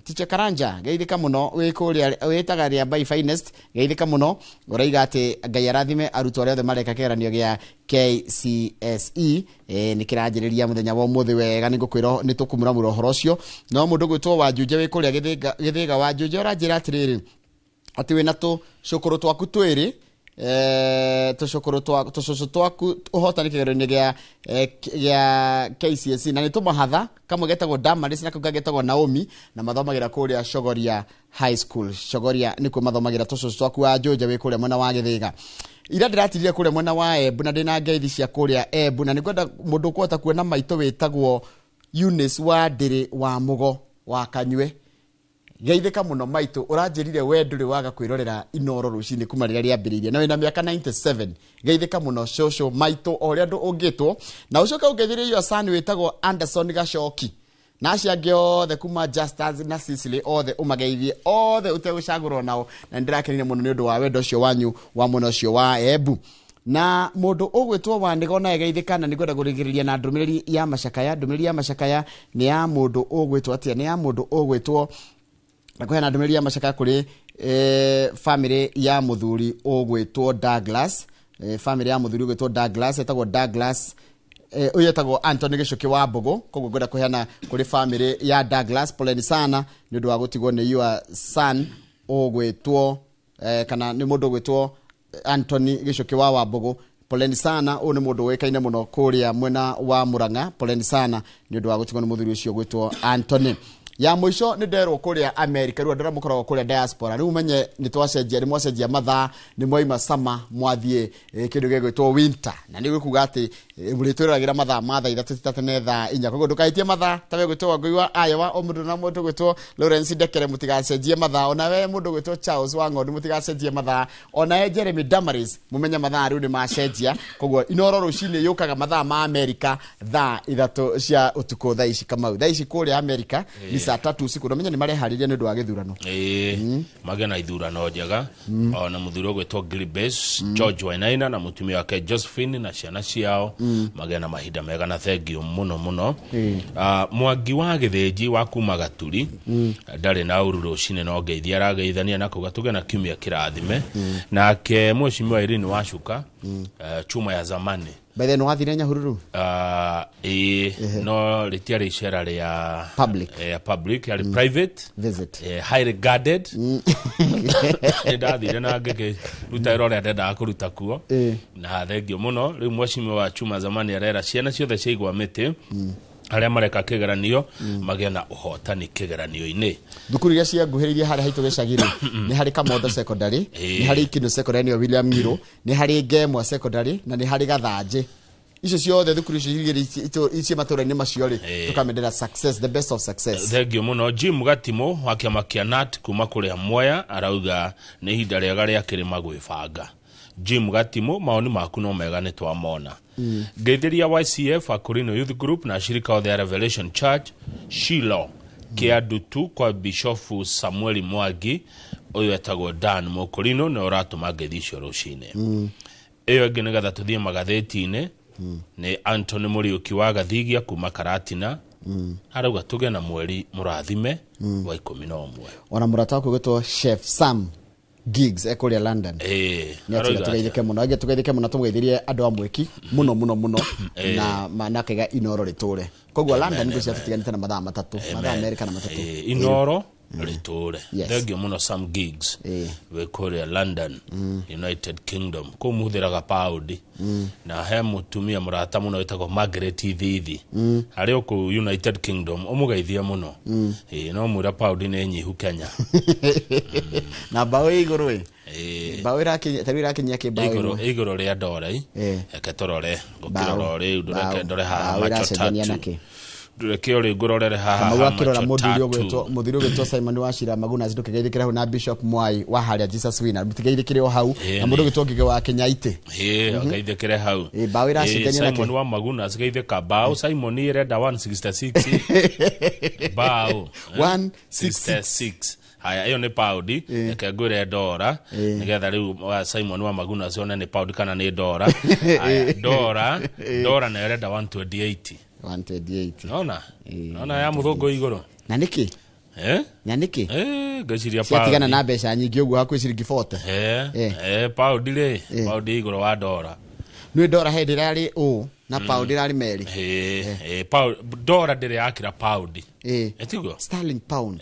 Teacher Karanja geithika mũno wĩkũrĩa wĩtaga rĩa by finest geithika mũno ũraiga atĩ Ngai arathime arutwo arĩa othe mareka kĩgeranio gĩa KCSE ni kiranjĩrĩria mũthenya wa ũmũthĩ wega nĩngũkwĩra nĩ tũkũmuramura ũhoro ũcio no mũndũ gwĩtwo Wanjunje wĩkũrĩa gĩthĩga Wanjunje ũranjĩra atĩrĩrĩ atĩ wĩna tũcũkũrũ twaku twĩrĩ tũcũcũ twaku ũhotani kĩgeranio gĩa KCSE na nĩ tũmahatha kamwe getagwo Damaris na kangĩ getagwo Naomi na mathomagira kũrĩa Shogoria High School. Shogoria nĩkuo mathomagira tũcũcũ twaku Wanjunje wĩkũrĩa mwena wa gĩthĩga. Ira ndĩratirire kũrĩa mwena wa Embu na ndĩna ngeithi cia kũrĩa Embu na nĩkwenda mũndũ kwota kuona maitũ wĩtagwo Eunice wa Ndĩrĩ wa Mũgo wa Kanywe. Geithĩka mũno maitũ ũranjĩrire we ndũrĩ waga kwĩrorera Inooro rũcinĩ kuma rĩrĩa rĩambĩrĩirie na wĩna mĩaka 97. Geithĩka mũno cũcũ maitũ o ũrĩa andũ ũngĩtwo na ũcoka ũgeithĩrie iyo asani wĩtagwo Anderson Gacoki na acio angĩ othe kuma Justas na Sicily othe ũmageithie othe ũtegũcagũrwo nao na ndĩrakenire mũno nĩ ũndũ wa wendo ũcio wanyu wa mũno ũcio wa Embu. Na mũndũ ũgwĩtwo Wandigo na geithĩka na nĩngwenda kũrigĩrĩria na ndũmĩrĩri ya macakaya. Ndũmĩrĩri ya macakaya nĩ ya mũndũ ũgwĩtwo atĩa nĩ ya mũndũ ũgwĩtwo na kũheana ndũmĩrĩri ya macakaya kũrĩ family ya mũthuri ũgwĩtwo Douglas. Family ya mũthuri ũgwĩtwo Douglas etagwo Douglas uyetagwo Anthony Gicuki wa Mbogo koguo ngwenda kuheana kuri family ya Douglas poleni sana ni ndu wa gutigwo ni your son ogwetwo kana ni mundu gwetwo Anthony Gicuki wa Wambogo poleni sana u ni mundu wekaine muno kuria mwena wa Murang'a poleni sana ni ndu wa gutigwo ni muthuri ucio gwetwo Anthony. Ya mwisho ni nderwo kuria America ru andara mukoragwo kuria diaspora riu menye ni twacenjia ni mwacenjia mathaa ni mwaima sama mwathie kindu gegwetwo winter na ni gwikuga ati muritwiragira mathaa mathaa ithatũ titatene thaa inya koguo ndukaitie mathaa tawe gwetwo Ngui wa Iowa o mundu na mundu gwetwo Lawrence Ndekere mutigacenjie mathaa ona we mundu gwetwo Charles Wang'ondu mutigacenjie mathaa ona Jeremy Damaris mumenya mathaa riu ni macenjia koguo Inooro rucini yukaga mathaa ma America thaa ithatũ cia utuko thaa ici Kamau thaa ici kuria America ni saa 3 usiku nomenya ni marehariria nĩ ũndũ wa gĩthurano magĩa na ithurano njega ona mũthuri gwĩtwo Gilbert George Wainaina na mũtumia wake Josephine na ciana ciao magĩa na mahinda mega na thengio mũno Mwangi wa Gĩthĩnji wa kuma Gaturi ndarĩ na ũruru rũcinĩ no ngeithia arageithania na kuga tũgĩa na kiumia kĩrathime nake Mheshimiwa Irene Wacuka chuma ya zamani by the way wathire Nyahururu no rĩtiarĩ icera rĩa public yari private visit high regarded ndathire na ngeke ruta irore ndenda kũruta kuo na thengio mũno rĩu Mheshimiwa wa chuma zamani arera ciana ciothe ciaigwa mĩtĩ arĩa mareka kĩgeranio magĩa na ũhotani kĩgeranio-inĩ thukuru iria cianguhĩrĩirie harĩa haitũ gĩcagĩrĩ nĩ harĩ Kamotho secondary nĩ harĩ Ikino secondary ya William Ngiro nĩ harĩ Ngemwa secondary na nĩ harĩ Gathanjĩ icio ciothe thukuru icio matũra-inĩ macio rĩ tukamendera success the best of success thengio mũno Jim Gatimo wa kĩama kĩa NAT kuma kũrĩa Mwea arauga nĩ ihinda rĩega rĩa kĩrĩma gwĩbanga Jim Gatimo maoni maku no mega nĩ twamona Geithiria YCF Akurino Youth Group na shirika wa The Revelation Church Shilo Kiadutu kwa Bishofu Samuel Mwangi uyu etagwo Dan Mokorino na uratuma ngeithicio rucine iyo ĩngĩ nĩgetha tuthie magathĩti-inĩ nĩ Anthony Muriuki wa Gathigia kuma Karatina arauga tuge na mweri mũrathime wa 11 ona mũrata wako gwĩtwo Chef Sam gigs ekuria London tugeithike mũno tũgeithirie andũ a Mweki mũno na manakega Inoro rĩtũre koguo London nĩ ciatiganĩte na mathaa America na matatũ Inoro rĩtũre thengio mũno Sam gigs wekuria London United Kingdom kũmuthĩraga paundi na he mũtumia mũrata mũno wĩtagwo Margaret Thithi harĩ ũkũ United Kingdom ũmũgeithia mũno no mwĩra paundi nĩ nyihu Kenya na bao igũrũ bao irakinyia kĩbao igũrũ rĩa ndora reke tũrore gũkĩrora rĩu ndore haha macho tatu Durekeo le ngororere haha makirora mũthuri ũgwĩtwo Simon Wachira Maguna zitukegeithikira ho na Bishop Mwai wa harĩa Jesus Winner butigeithikire o hau na mũndũ ũgwĩtwo Ngige wa Kenyaite akaithikire hau bao iracindania nake Simon wa Maguna asigeithika bao Simon irenda 166 bao 166 haya hiyo ni paundi ekagwire ndora nigetha riu Simon wa Maguna cione ni paundi kana ni ndora ndora na irenda 128 Nona ya muthongo iguru na niki nyaniki gaciria paundi ciatigana na mbeca nyingi uguo hakwi ciringi 40 paundi le paundi iguru wa ndora nĩ ndora he ndirari na paundi rari meri paundi ndora ndire yakira paundi etigo sterling pound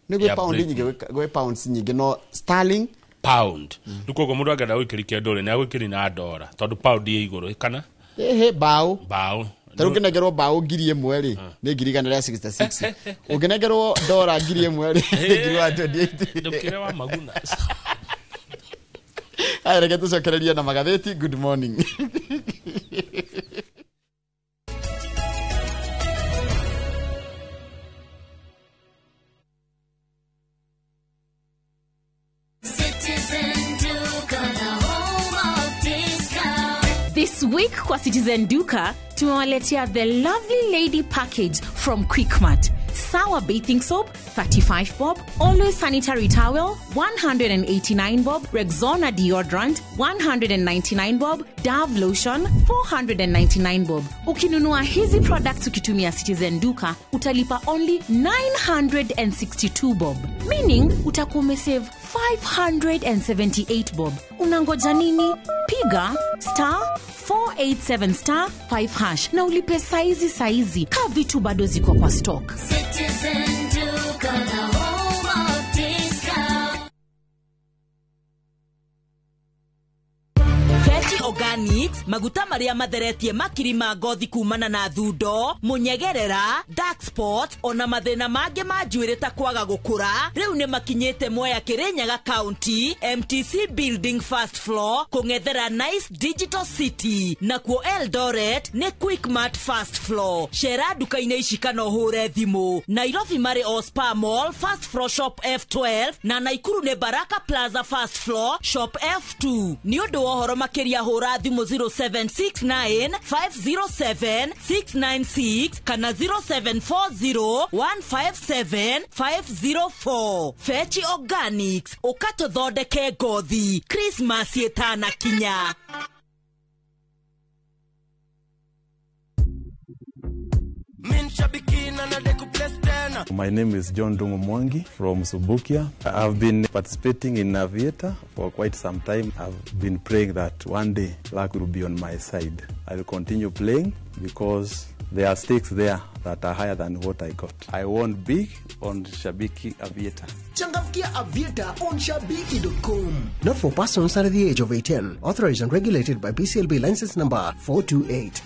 nĩ gwe paundi nyingi gwe pounds nyingi no sterling pound ndukogo mundu agenda gwikirikia ndore na gwikiri na ndora tondu paundi ye iguru kana bao Taru ngenegerwo bao ngiri 1 ri ni ngiri 66 ungenegerwo ndora ngiri 1 ri ngiri 28 ndukire wa Maguna Ai reke tucokereria na magathĩti good morning This week kwa Citizen Duka tumewaletea the lovely lady package from Quickmart. Sour bathing soap 35 bob, Always sanitary towel 189 bob, Rexona deodorant 199 bob, Dove lotion 499 bob. Ukinunua hizi products ukitumia Citizen Duka utalipa only 962 bob, meaning utakuwa umesave 578 bob. Unangoja nini? Piga *487*5# na ulipe saizi ka vitu bado ziko kwa stock. Citizen Duka, the home of discount. Organics, maguta maria matheretie makiri ma ngothi kumana na thundo, munyegerera, dark spot, ona mathina mange ma njuĩrĩ ta kwaga gũkũra, rĩu nĩ makinyĩte Mwea Kirinyaga County, MTC Building first floor, kũng'ethera Nice Digital City, nakuo Eldoret nĩ Quickmart first floor. Cera duka-inĩ ici kana ũhũre thimũ. Nairobi marĩ o Spa Mall first floor shop F12 na Naikuru nĩ Baraka Plaza first floor shop F2. Nĩ ũndũ wa ũhoro makĩria hũra thimũ 0769507696 kana 0740157504. Fetch Organics, ukatũthondeke ngothi, Christmas ĩtanakinya. My name is John Dungu Mwangi from Subukia. I've been participating in Aviator for quite some time. I've been praying that one day luck will be on my side. I will continue playing because there are stakes there that are higher than what I got. I won big on Shabiki Aviator. Changamkia Aviator on Shabiki.com. Not for persons under the age of 18. Authorized and regulated by BCLB license number 428.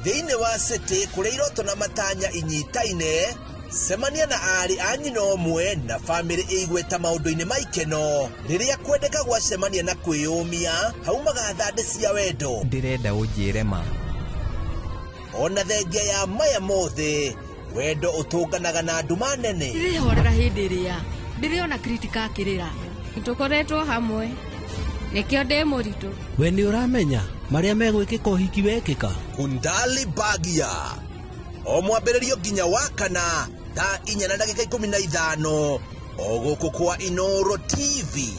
Thĩinĩ wa city kũrĩa iroto na matanya inyitaine, semania na ari a nyina ũmwe na famĩlĩ ĩigweta maũndũ-inĩ ma ikeno rĩrĩa kwendeka gwacemania na kwĩyũmia haumaga thandĩ cia wendo. Ndĩrenda ũnjĩre ma. Ona thengia ya maya mothe wendo ũtũnganaga na nduma nene. Ndĩrehorera hĩndĩ ĩrĩa ndĩrĩona kritika akĩrĩra. Tũkoretwo hamwe nĩkĩo ndĩ mũritũ. We nĩ ũramenya marĩa megwĩkĩka ũhiki wekĩka. Undali Bagia o mwambĩrĩrio nginya wakana thaa 4:15 o gũkũ kwa Inoro TV.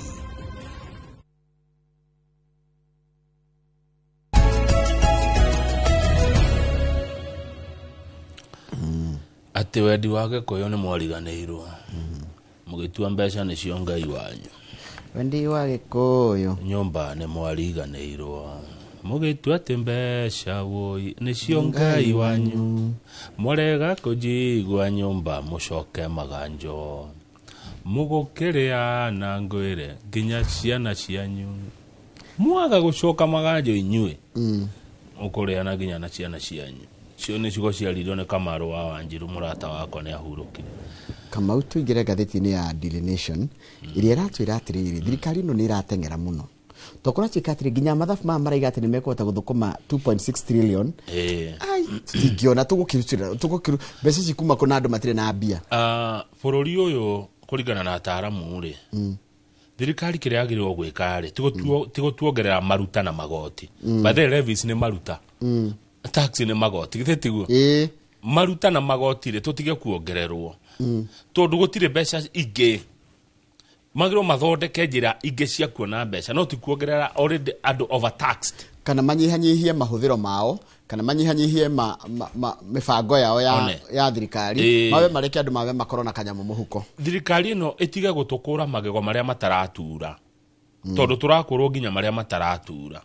Ati wendi wake koyo nĩ mwariganĩirwo mũgĩtua mbeca nĩcio Ngai wanyu. Wendi wake koyo nyumba nĩ mwariganĩirwo mũgĩtua atĩ mbeca woi nĩcio Ngai wanyu. Mwarega kũjigua nyumba mũcoke maganjo mũgũkĩrĩa na ngwĩre nginya ciana cianyu. Mwaga gũcoka maganjo inyuĩ mũkũrĩa na nginya na ciana cianyu. Cio nĩ cigo ciarirwo nĩ Kamaru wa Wanjiru mũrata wakwa nĩ ahurũkire. Kamau tuingire ngathĩti-inĩ ya Daily Nation iria ĩratwĩra atĩrĩrĩ thirikari ĩno nĩ ĩrateng'era mũno. Tokora tuĩka atĩrĩ nginya mathabu maya maraiga atĩ nĩ mekũhota gũthũkũma 2.6 trillion. Tũtingĩona tũgũkĩru mbeca ici kuma kũna andũ matirĩ na mbia. Bũrũri ũyũ kũringana na ataaramu rĩ thirikari kĩrĩa yagĩrĩirwo gwĩka rĩ ti gũtuongerera maruta na magoti. Bathe levies nĩ maruta. Tax nĩ magoti githĩ tiguo. Maruta na magoti rĩ tũtige kuongererwo. Tondũ gũtirĩ mbeca ingĩ magĩrĩirwo mathondeke njĩra ingĩ cia kuona mbeca no ti kuongerera already andũ overtaxed. Kana manyihanyihie mahũthĩro mao kana manyihanyihie mĩbango yao ya thirikari mawe mareke andũ mawe makorwo na kanyamũ mũhuko. Thirikari ĩno ĩtige gũtũkũra magego marĩa mataratura tondũ tũrakũrwo nginya marĩa mataratura.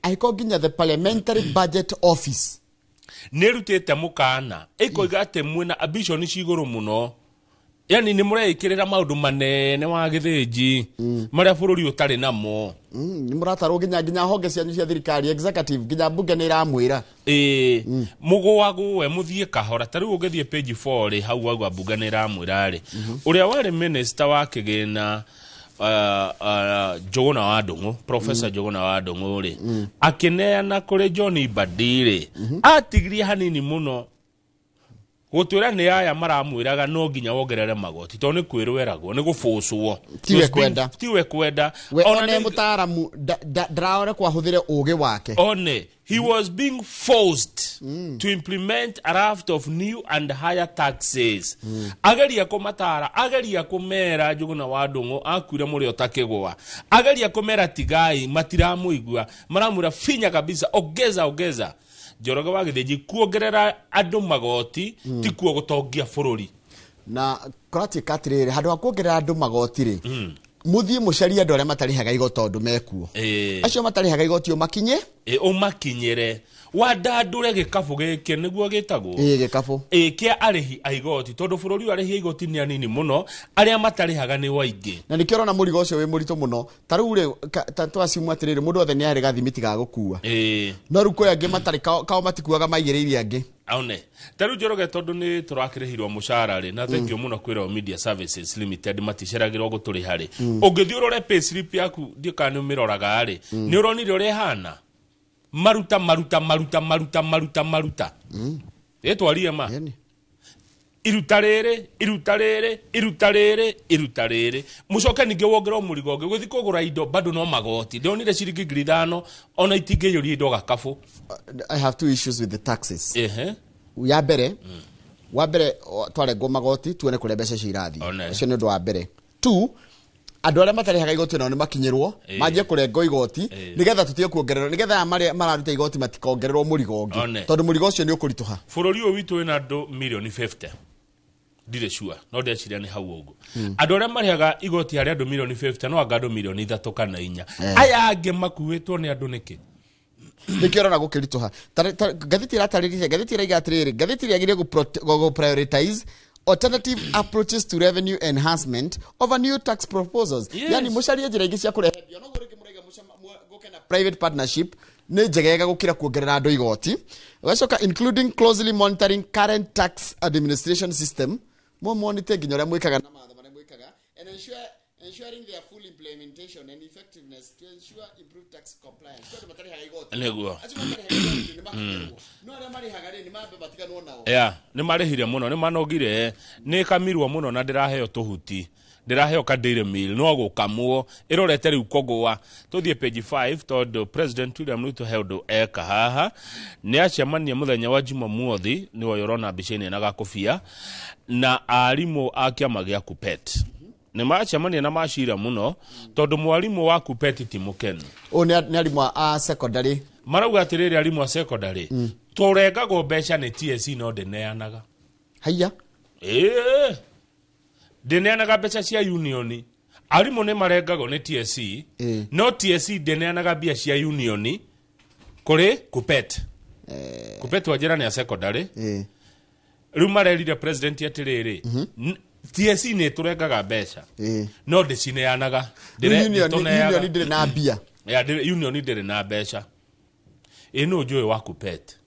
Aiko nginya the parliamentary budget office nĩrutĩte mũkana ĩkoiga atĩ mwĩna ambition cigũrũ mũno. Yani nĩ mũreĩkĩrĩra maũndũ manene wa gĩthĩnji marĩa bũrũri ũtarĩ namo. Nĩ mũratarwo nginya honge cianyu cia thirikari executive nginya bunge nĩ iramwĩra. Mũgũagũwe mũthiĩ kahora ta rĩu ũgĩthiĩ page 4 rĩ hau wagwa bunge nĩ iramwĩra rĩ ũrĩa warĩ minister wa kĩgĩna Njũgũna wa Ndũng'ũ Professor Njũgũna wa Ndũng'ũ rĩ akĩneana kũrĩ John Mbadi rĩ atigirie hanini mũno gũtwĩra nĩ aya maramwĩraga no nginya wongerere magoti tondũ nĩ kwĩrweragwo nĩ gũbũcwo tiwe kwenda ona nĩ mũtaaramu ndaraore kwahũthĩre ũũgĩ wake. He was being forced to implement a raft of new and higher taxes. Ageria kũmatara, ageria kũmera Njũgũna wa Ndũng'ũ akuire mũrĩ ũtakĩgwa. Ageria kũmera tigai matiramũigua maramwĩra finya kabisa ongeza. Njoroge wa gĩthĩnji kuongerera andũ magoti ti kuo gũtongia bũrũri. Na kũratuĩka atĩrĩrĩ handũ ha kuongerera andũ magoti rĩ mũthiĩ mũcarie andũ arĩa matarĩhaga igoti tondũ mekuo. Acio matarĩhaga igoti ũmakinyĩre wandandũre gĩkabũ gĩkĩ nĩguo gĩtagwo gĩkabũ kĩa arĩhi a igoti tondũ bũrũri wa arĩhi a igoti nĩ anini mũno arĩa matarĩhaga nĩ waingĩ. Na nĩkĩo ũrona mũrigo ũcio wĩ mũritũ mũno ta rĩu rĩ twacimu atĩrĩrĩ mũndũ wothe nĩ arĩ gathimiti ga gũkua no rĩu kũrĩ angĩ matarĩ kao matikuaga maigĩrĩire angĩ. Ta rĩu Njoroge tondũ nĩ tũrakĩrĩhirwo mũcara rĩ na thank you mũno kwĩra Media Services Limited maticeragĩrwo gũtũrĩha rĩ ũngĩthiĩ ũrore pay slip yaku ndiũ kana nĩ ũmĩroraga rĩ nĩ ũronire ũrĩa ĩhana maruta ĩtwarie ma irutarere mucoke ninge wongerwo murigo ngi guthi kugura indo bado no magoti ndionire ciringi 5,000 ona itingiyuri indo gakabu. I have two issues with the taxes. Ya mbere wa mbere twarengwo magoti tuone kuria mbeca cirathi ucio ni undu wa mbere. 2 andu aria matarihaga igoti nao ni makinyirwo manjie kurengo igoti nigetha tutige kuongererwo nigetha mararuta igoti matikongererwo murigo ngi tondu murigo ucio ni ukurituha. Bururi uyu witu wina andu milioni 50 dire sure no ndeciria ni hau uguo andu aria marihaga igoti hari andu milioni 50 no anga andu milioni 3 kana 4 aya ange makuitwo ni andu niki nikio rona gukirituha gathiti irataririria gathiti iraiga atiriri gathiti iriagire go prioritize alternative approaches to revenue enhancement over new tax proposals. Yani musharia njira ingi cia kurehe no gurike muraiga gukena private partnership ni njegega gukira kuongerera andu igoti gacoka including closely monitoring current tax administration system mo monitor nginya uria mwikaga na matho maria mwikaga and ensuring their full implementation and effectiveness to ensure improved tax compliance. Kwa matari haga igoti neguo no aria mari haga ni mambe batiganwo nao ni marihire muno ni manogire ni kamirwo muno na ndiraheo tuhuti ndiraheo ka daily meal no gukamwo irorete riu kogwa tuthie page 5 tod President William Ruto held eka haha ni acemania muthenya wa Jumamothi ni woyorona biceni na gakofia na arimu akiama gya Kupet ni macemania na macira muno tondu mwarimu wa Kupet timukenu ni arimu a secondary marauga atiriri arimu a secondary turengago mbeca ni TSC no ndeneanaga haya ndeneanaga mbeca cia unioni arimu ni marengago ni TSC no TSC ndeneanaga mbia cia unioni kuri Kupet Kupet wajira ni a secondary riu marerire president atiriri TSC ni turengaga mbeca no ndicineanaga unioni ndire na mbia unioni ndire na mbeca no njui wa Kupet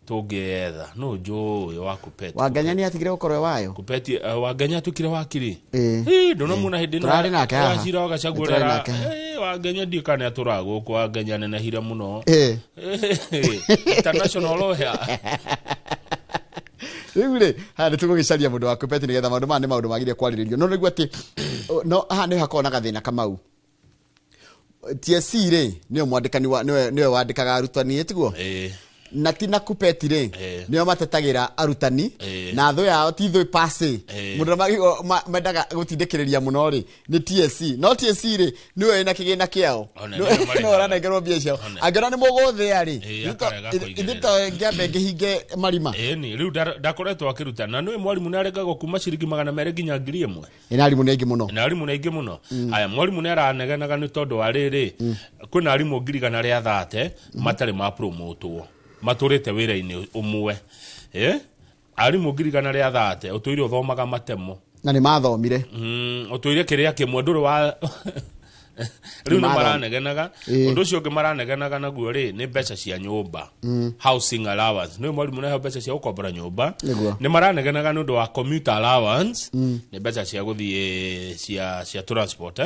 tugetha no njui wa Kupet Wangenya ni atigire gukorwe wayo Kupet Wangenya tukire wakiri ndono muna hindi na acira wagacagurera Wangenya ndikane aturago kwa Wangenya nene hira muno international lawyer Rĩu hande tugugicaria mundu wa Kupet nigetha maundu mane maundu magire kwariririo no niguo ati no ha ni hakona gathina kamau TSC ni mwandikani wa niwe wandikaga arutani etiguo na tina Kupet niyo matetagira arutani na tho yao ti tho passe mundu mendaga gutindikiriria muno ni TSC no TSC niwe ina kigina kiao no aranengerwo mbia cio angera ni muguthia indito ngiambe ngihinge marima ni riu ndakoretwo akirutana na niwe mwarimu ni aregagwo kuma ciringi 200 nginya 1,000 ina arimu ni aingi muno aya mwarimu ni aranegenaga ni tondu wa riri kwina arimu 130 matari ma promotwo maturite wira-ini umwe arimu 130 utuire uthomaga matemo na ni mathomire utuire kiria kimwe nduri wa riu no maranegenaga undu ucio ungi maranegenaga naguo ni mbeca cia nyumba housing allowance no mwarimu neho mbeca cia gukombora nyumba ni maranegenaga nundu wa commuter allowance ni mbeca cia guthie cia transport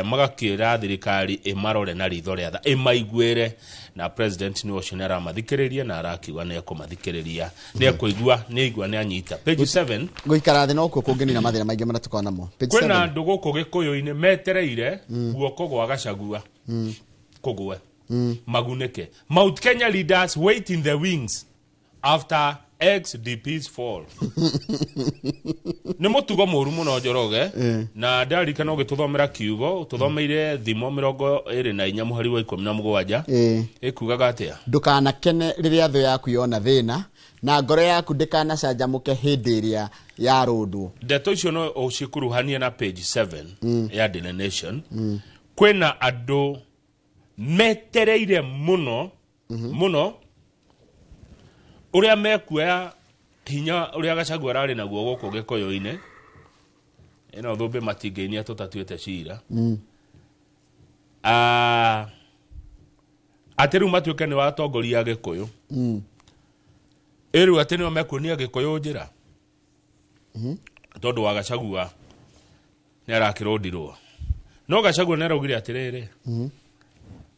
magakira thirikari imarore na ritho ria tha imaiguire na president ni ucio nera mathikiriria na arakiwa ne kumathikiriria ne kuigua ne igua ne anyita page 7 guikara thi no kungeni na mathina maingi mana tukona mo page 7 kwena ndugu kugikuyu-ini metereire guoko gwa Gachagua kugwe maguneke Mount Kenya leaders wait in the wings after ex-DP's fall ni mutugo muru muno Njoroge na ndarika no gituthomera kiugo tuthomeire thimo 24 muhari wa 17 ikugaga atia ndukana kene riria tho yaku yona thina na ngoro yaku ndikana canjamuke hindi iria ya rundwo ndeto icio no ucikuruhania na page 7 ya Daily Nation kwena andu metereire muno muno uria mekuya hinya uria Gachagua arari naguo guku gikuyu-ini ino thumbe matingeinia tutatuite cira atiru matuike ni watongoria gikuyu eru atini mekunia gikuyu njira tondu wa Gachagua ni arakirondirwo no Gachagua ni araugire atiriri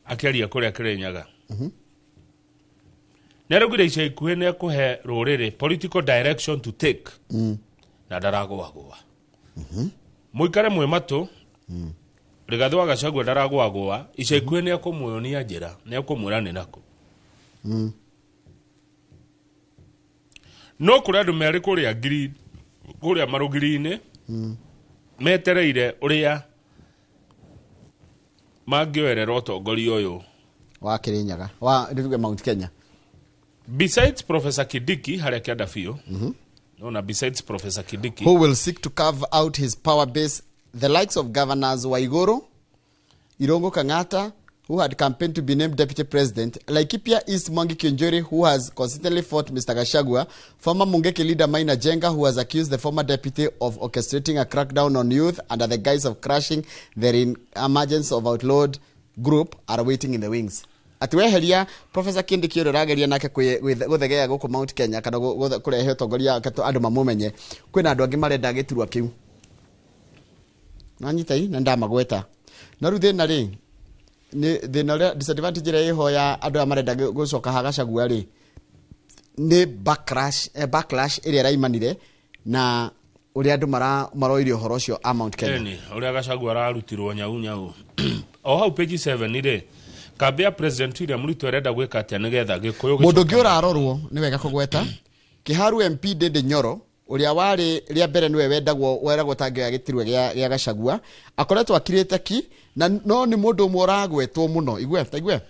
akiaria kuria Kirinyaga Nerugire ica ikuhe ne kuhe ruriri political direction to take. Na daragwa. Muikare mwe matu. Rigathi wa Gachagua daragwa ica ikuhe ne kumuonia njira ne kumurane nako. No kuri andu meri kuria green kuria marugiri-ini metereire uria mangioerera utongoria uyu wa Kirinyaga wa ndiruge Mount Kenya. Besides Professor Kidiki haria kianda biu besides Professor Kidiki who will seek to carve out his power base, the likes of governors Waiguru, Irongo Kang'ata, who had campaigned to be named deputy president, Laikipia East Mwangi Kionjori, who has consistently fought Mr. Gachagua, former Mungeki leader Maina Jenga, who has accused the former deputy of orchestrating a crackdown on youth under the guise of crushing the emergence of outlawed group, are waiting in the wings. Atiweheria Professor Kindiki rageria nake guthegea guku Mount Kenya kana kurehe utongoria andu mamumenye kwina andu angi marenda giturwa kiu nanyitai na ndamagweta na ruthina ri ni thina disadvantage ria ihoya andu amarenda gucoka ha Gachagua ri ni backlash iria raimanire na uria andu maroirio horo cio a Mount Kenya ni uria Gachagua rarutirwo nyau o hau page 7 ri Kabia President William Ruto erenda gwika atia nigetha gikuyu mundu ngi urarorwo ni wega kugweta Kiharu MP Ndindi Nyoro uria wari ria mbere niwe weragwo tangio gitirwe gia Gachagua akoretwo akirite ki na no ni mundu umwe uragwetwo muno igwe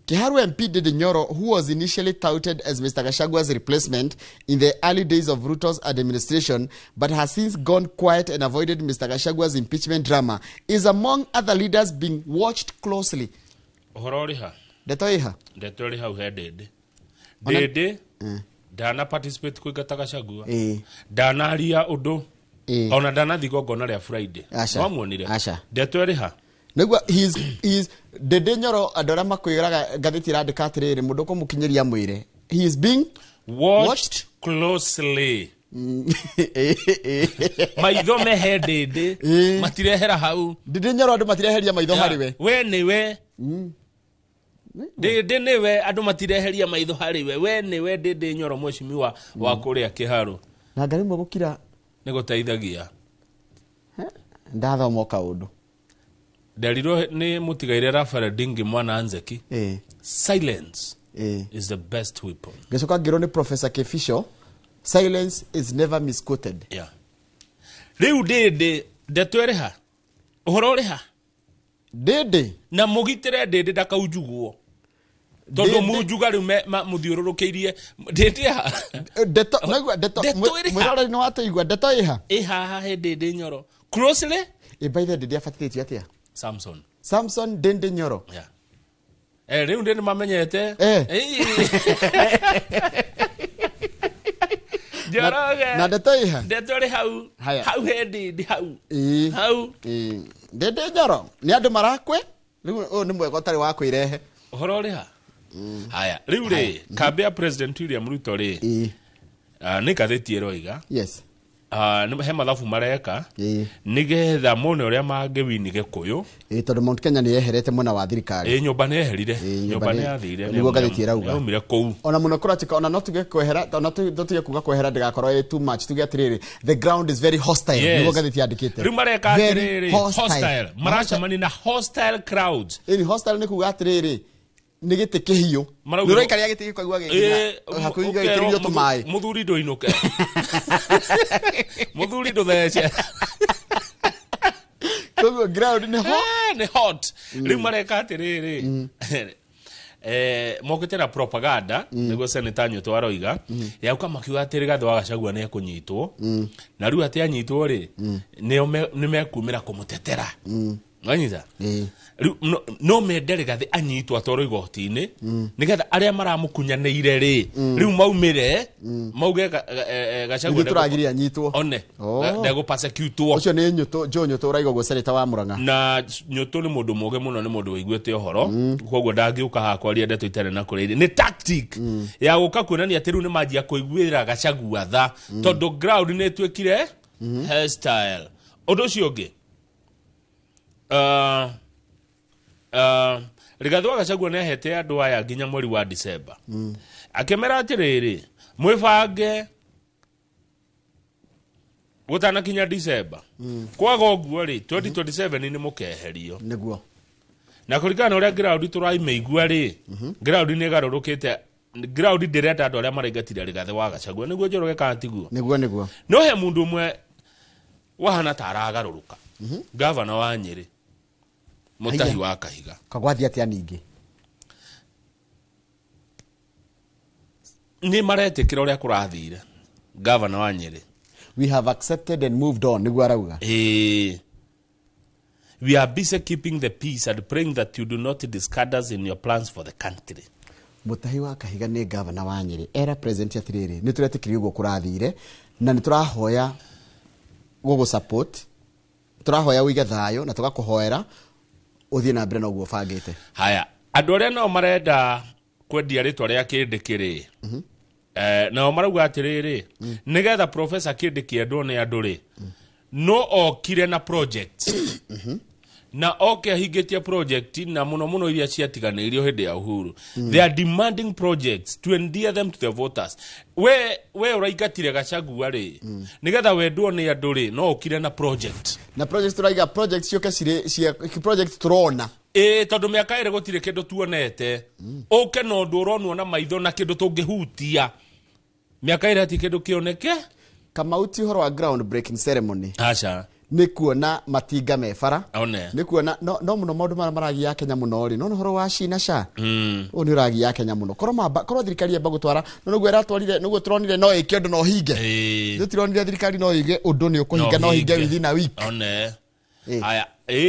Kiharu MP Ndindi Nyoro, who was initially touted as Mr. Gachagua's replacement in the early days of Ruto's administration, but has since gone quiet and avoided Mr. Gachagua's impeachment drama, is among other leaders being watched closely. Hororiha. Detoiha. Detoiha uhedede. Dede. Dana participate kuigata Gachagua. Dana ria udu. Ona dana thigongona ria Friday. Wamuonire. Detoiha. Nigwa he's Ndindi Nyoro adora makwiraga gatheti radika atiriri mundu ko mukinyiria mwire. He is being watched closely. Maitho mehedede. Matirehera hau. Ndindi Nyoro andu matireheria maitho hariwe. We niwe. Ndindi niwe andu matireheria maitho hariwe. We niwe Ndindi Nyoro mweshimiwa wa kuria Kiharu. Na ngari mwe gukira niguteithagia. Ndathoma kaundu. Deriro ni mutigaire Rafael Dingi mwana Anzeki. Silence is the best weapon. Gesoka ngiro ni Professor Kefisho. Silence is never misquoted. Yeah. Riu Ndindi ndetwereha. Uhoro riha. Ndindi na mugitire Ndindi ndakaujugwo. Tondu mujuga riu muthiururukiirie Ndindi ha. Deto mwirora ni watuigwa Deto iha. Iha he Ndindi Nyoro. Closely? By the Ndindi afatitio atia? Samson Ndindi Nyoro. Yeah. Riu Ndindi mamenyete. Joroge. Na Deto iha. Deto ri hau. Hau he Ndindi hau. Hau. Ndindi Nyoro. Ni andu marakwe? Riu ni mwego tari wa kwirehe. Uhoro ri ha. Haya. Riu ri Kabia President William Ruto ri. Ni gatheti eroiga. Yes. Ni he mathabu mareka nigetha mone uria mangewini Gikuyu tondu Mount Kenya ni yeherete mwana wa thirikari nyumba ni yeherire nyumba ni yathire nigo gatheti irauga umire kou ona muno kuratika ona no tuge kwehera ona tutige kuga kwehera ndigakorwo too much tuge atiriri the ground is very hostile nigo gatheti yandikite riu mareka atiriri hostile maracamani na hostile crowds hostile ni kuga atiriri ni gite kihiyo nuro ikaria gite gikagwa gikina hakuiga gitirio tumai muthuri ndo inuke muthuri ndo thece kogo ground ni hot riu mareka atiriri mokete na propaganda niguo Senator Nyuto aroiga yauka makiuga atiri Gathi wa Gachagua ni akunyitwo na riu ati anyitwo ri ni mekumira kumutetera nganyita no mendere Gathi anyitwo atoro igoti-ini nigetha aria maramukunyanĩire ri riu maumire mauge Gachagua turagiria anyitwo one ndego persecute ucio ni Nyuto Nyuto uraigo go Senator wa Murang'a na Nyuto ni mundu muge muno ni mundu wiguite uhoro koguo ndangiuka hakwaria ndeto itare na kureire ni tactic ya guka kuonania ati riu ni manjia kuiguira Gachagua tha tondu ground ni twekire hairstyle undu ucio ungi Rigathi wa Gachagua nĩ ahete andũ aya nginya mweri wa December akĩmera atĩrĩrĩ mwĩbange gũtana kinya December kwaga ũguo rĩ 2027 nĩ mũkeherio nĩguo na kũringana na ũrĩa ground tũraimĩigua rĩ ground nĩ garũrũkĩte ground ndĩrenda andũ arĩa maraingatire Rigathi wa Gachagua nĩguo Njoroge kanatiguo nĩguo no he mũndũ ũmwe wahana ta aragarũrũka governor wa Nyeri Mutahi wa Kahiga kagwathi atia ningĩ nĩ maretĩkĩra ũrĩa kũrathire governor wa Nyeri we have accepted and moved on nĩguo arauga we are busy keeping the peace and praying that you do not discard us in your plans for the country. Mutahi wa Kahiga nĩ governor wa Nyeri era president atiriri nĩ turetikiri ugo kurathire na nĩ turahoya gugu support turahoya uige thayo na tugakuhoera uthie na mbere na uguo bangite haya andu aria no marenda kwendia ritwa ria kindikiri nao marauga atiriri nigetha professor kindiki endwo ni andu ri no okire na project na oke ahingitie project na muno iria ciatiganĩirio hindi ya Uhuru they are demanding projects to endear them to the voters we uraingatire Gachagua ri nigetha wendwo ni andu ri no okire na project turaiga project cioke cia project turona tondu miaka iri gutire kindu tuonete oke no ndu uronwo na maitho na kindu tungihutia miaka iri ati kindu kioneke kama uti horo wa ground breaking ceremony acha nĩ kuona matinga mebara nĩ kuona no muno maundu maragia Kenya muno ri no horo wa cina sha o ni ragia Kenya muno korwo thirikari eba gutwara no niguo ratwarire niguo turonire no ike undu no hinge nĩ turonire thirikari no ige undu ni ukuhinga no hinge within a week aya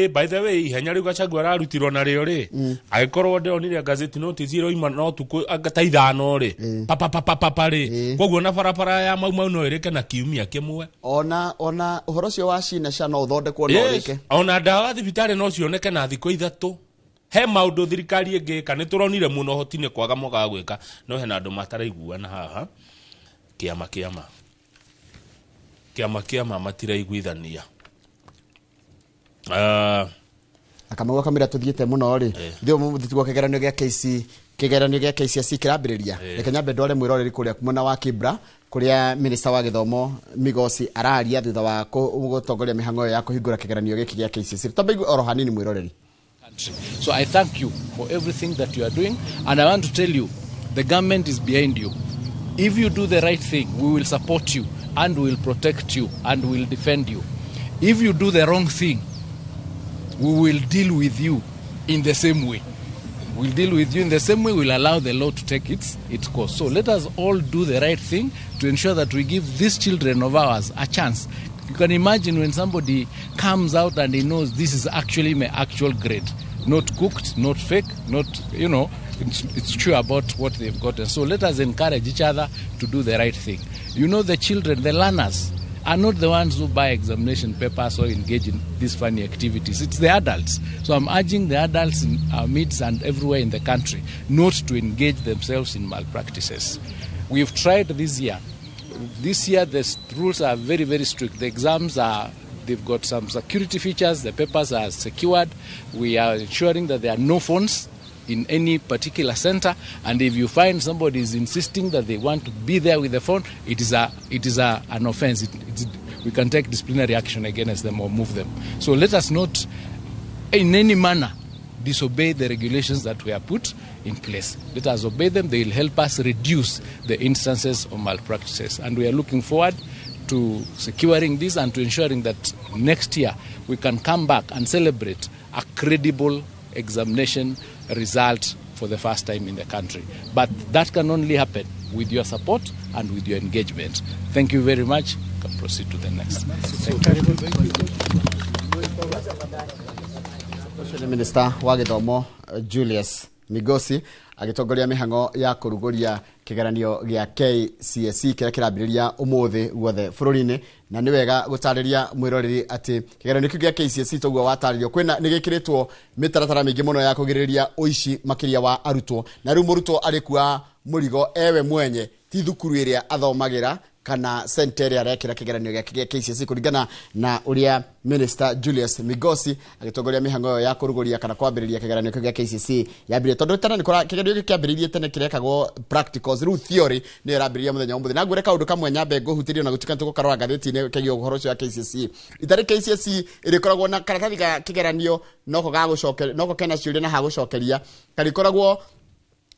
by the way ihenya riu Gachagua ararutirwo na rio ri agikorwo ndonire gazeti notice iroima no tuku agata ithano ri papa ri koguo na barabara ya mau no irike na kiumia kimwe ona uhoro cio wa cina sha no uthondekwo no rike ona ndawa thibitari no cioneke na thikũ ithatu he maundu thirikari ingika ni turonire muno hotine kwaga moga gwika no hena andu mataraiguana haha kiama matiraiguithania akamagwa kamera tuthiete muno ri ndio muthitwo kegeranio gya KCSE kirambiriria reke nyambe ndore mwiroreri kuria kumana wa Kibra kuria minister wa githomo Migosi araria thutha wa gutongoria mihango ya kuhingura kigeranio giki gya KCSE tabigu oro hanini mwiroreri. So I thank you for everything that you are doing and I want to tell you the government is behind you. If you do the right thing, we will support you and we will protect you and we will defend you. If you do the wrong thing, we will deal with you in the same way. We'll deal with you in the same way. We'll allow the law to take its course. So let us all do the right thing to ensure that we give these children of ours a chance. You can imagine when somebody comes out and he knows this is actually my actual grade. Not cooked, not fake, not, it's true about what they've gotten. So let us encourage each other to do the right thing. The children, the learners, are not the ones who buy examination papers or engage in these funny activities. It's the adults. So I'm urging the adults in our midst and everywhere in the country not to engage themselves in malpractices. We've tried this year. This year the rules are very, very strict. The exams they've got some security features. The papers are secured. We are ensuring that there are no phones in any particular center, and if you find somebody is insisting that they want to be there with the phone, it is an offense. We can take disciplinary action against them or move them. So let us not in any manner disobey the regulations that we have put in place. Let us obey them. They will help us reduce the instances of malpractices, and we are looking forward to securing this and to ensuring that next year we can come back and celebrate a credible examination result for the first time in the country. But that can only happen with your support and with your engagement. Thank you very much. You can proceed to the next. Minister wa githomo Julius Migosi agitongoria mihango ya kuruguria kigeranio gya KCSE kira kirambiriria umuthi guothe bururi-ini na ni wega gutariria mwiroreri ati kigeranio kiu gya KCSE togwa wataririo kwina nigikiritwo mitaratara mingi muno ya kugiriria uici makiria wa arutwo na riu murutwo arikua murigo ewe mwenye ti thukuru iria athomagira kana senteri arekira kigeranio gya KCSE kuringana na uria Minister Julius Migosi agitongoria mihango yo ya kuruguria kana kwambiriria kigeranio gya KCSE yambire tondu tena ni kora kigeranio kiambiririe tene kirekagwo practicals ru theory ni yambiriria muthenya umbuthi na ngure kaundu kamwe nyambe nguhutirio na gutika ntuko karwa gatheti-ini kegio uhoro cio ya KCSE itari KCSE irikoragwo na karatathi ga kigeranio noko ga gucokeria noko kena ciuria na ha gucokeria karikoragwo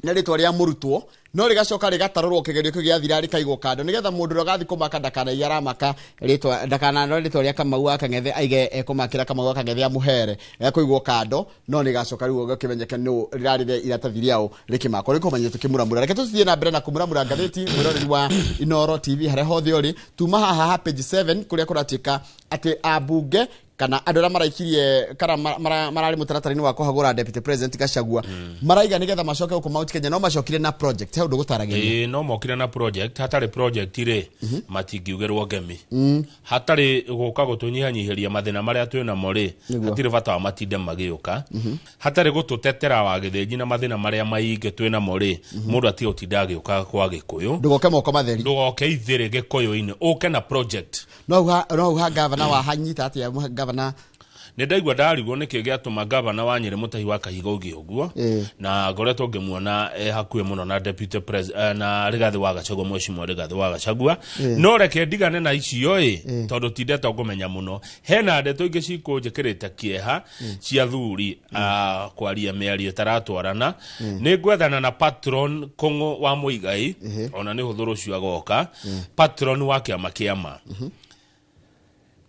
na ritwa ria murutwo no rigacoka rigatarorwo kigerio kia thirari kaigwo kando nigetha mundu rogathi kumaka ndakana yaramaka ritwa ndakana no ritwa ria Kamau Akangethe aige kumakira Kamau Akangethe amuhere kuigwo kando no rigacoka riu gikimenyeke no rirarire iratathi riao rikimako rikomanye tukimuramura reke tuthie na mbere na kumuramura ngatheti mwiroreri wa Inoro TV hare hothe uri tuma haha page 7 kuria kuratika ati abunge kana andora maraikirie kana marari mutaratari-ini wa kuhagura deputy president Gachagua maraiga nigetha macoke ku Mount Kenya no macokire na project he undu gutarageria no mokire na project hatari project ire matingiugerwo ngemi hatari guka gutunyihanyihiria mathina maria twina mori hatire bata wa matinde magiuka hatari gututetera wa githinji na mathina maria maingi twina mori mundu ati utinda agiuka kwa Gikuyu ndugoke moko matheri ndugoke ithire Gikuyu-ini uke na project no ha governor wa hanyita ati governor Nindaigua ndarigwo niki giatuma governor wa Nyeri Mutahi wa Kahiga ugi uguo na ngoretwo ngimuona hakuhe muno na deputy president na Rigathi wa Gachagua mweshimwa Rigathi wa Gachagua no reke ndigane na icio tondu tindete ngumenya muno hena ndeto ingi cikunjikirite kieha cia thuri kwaria miario taratwarana ni gwethana na patron Kũng'ũ wa Muigai ona ni huthuru cio agoka patron wa kiama kiama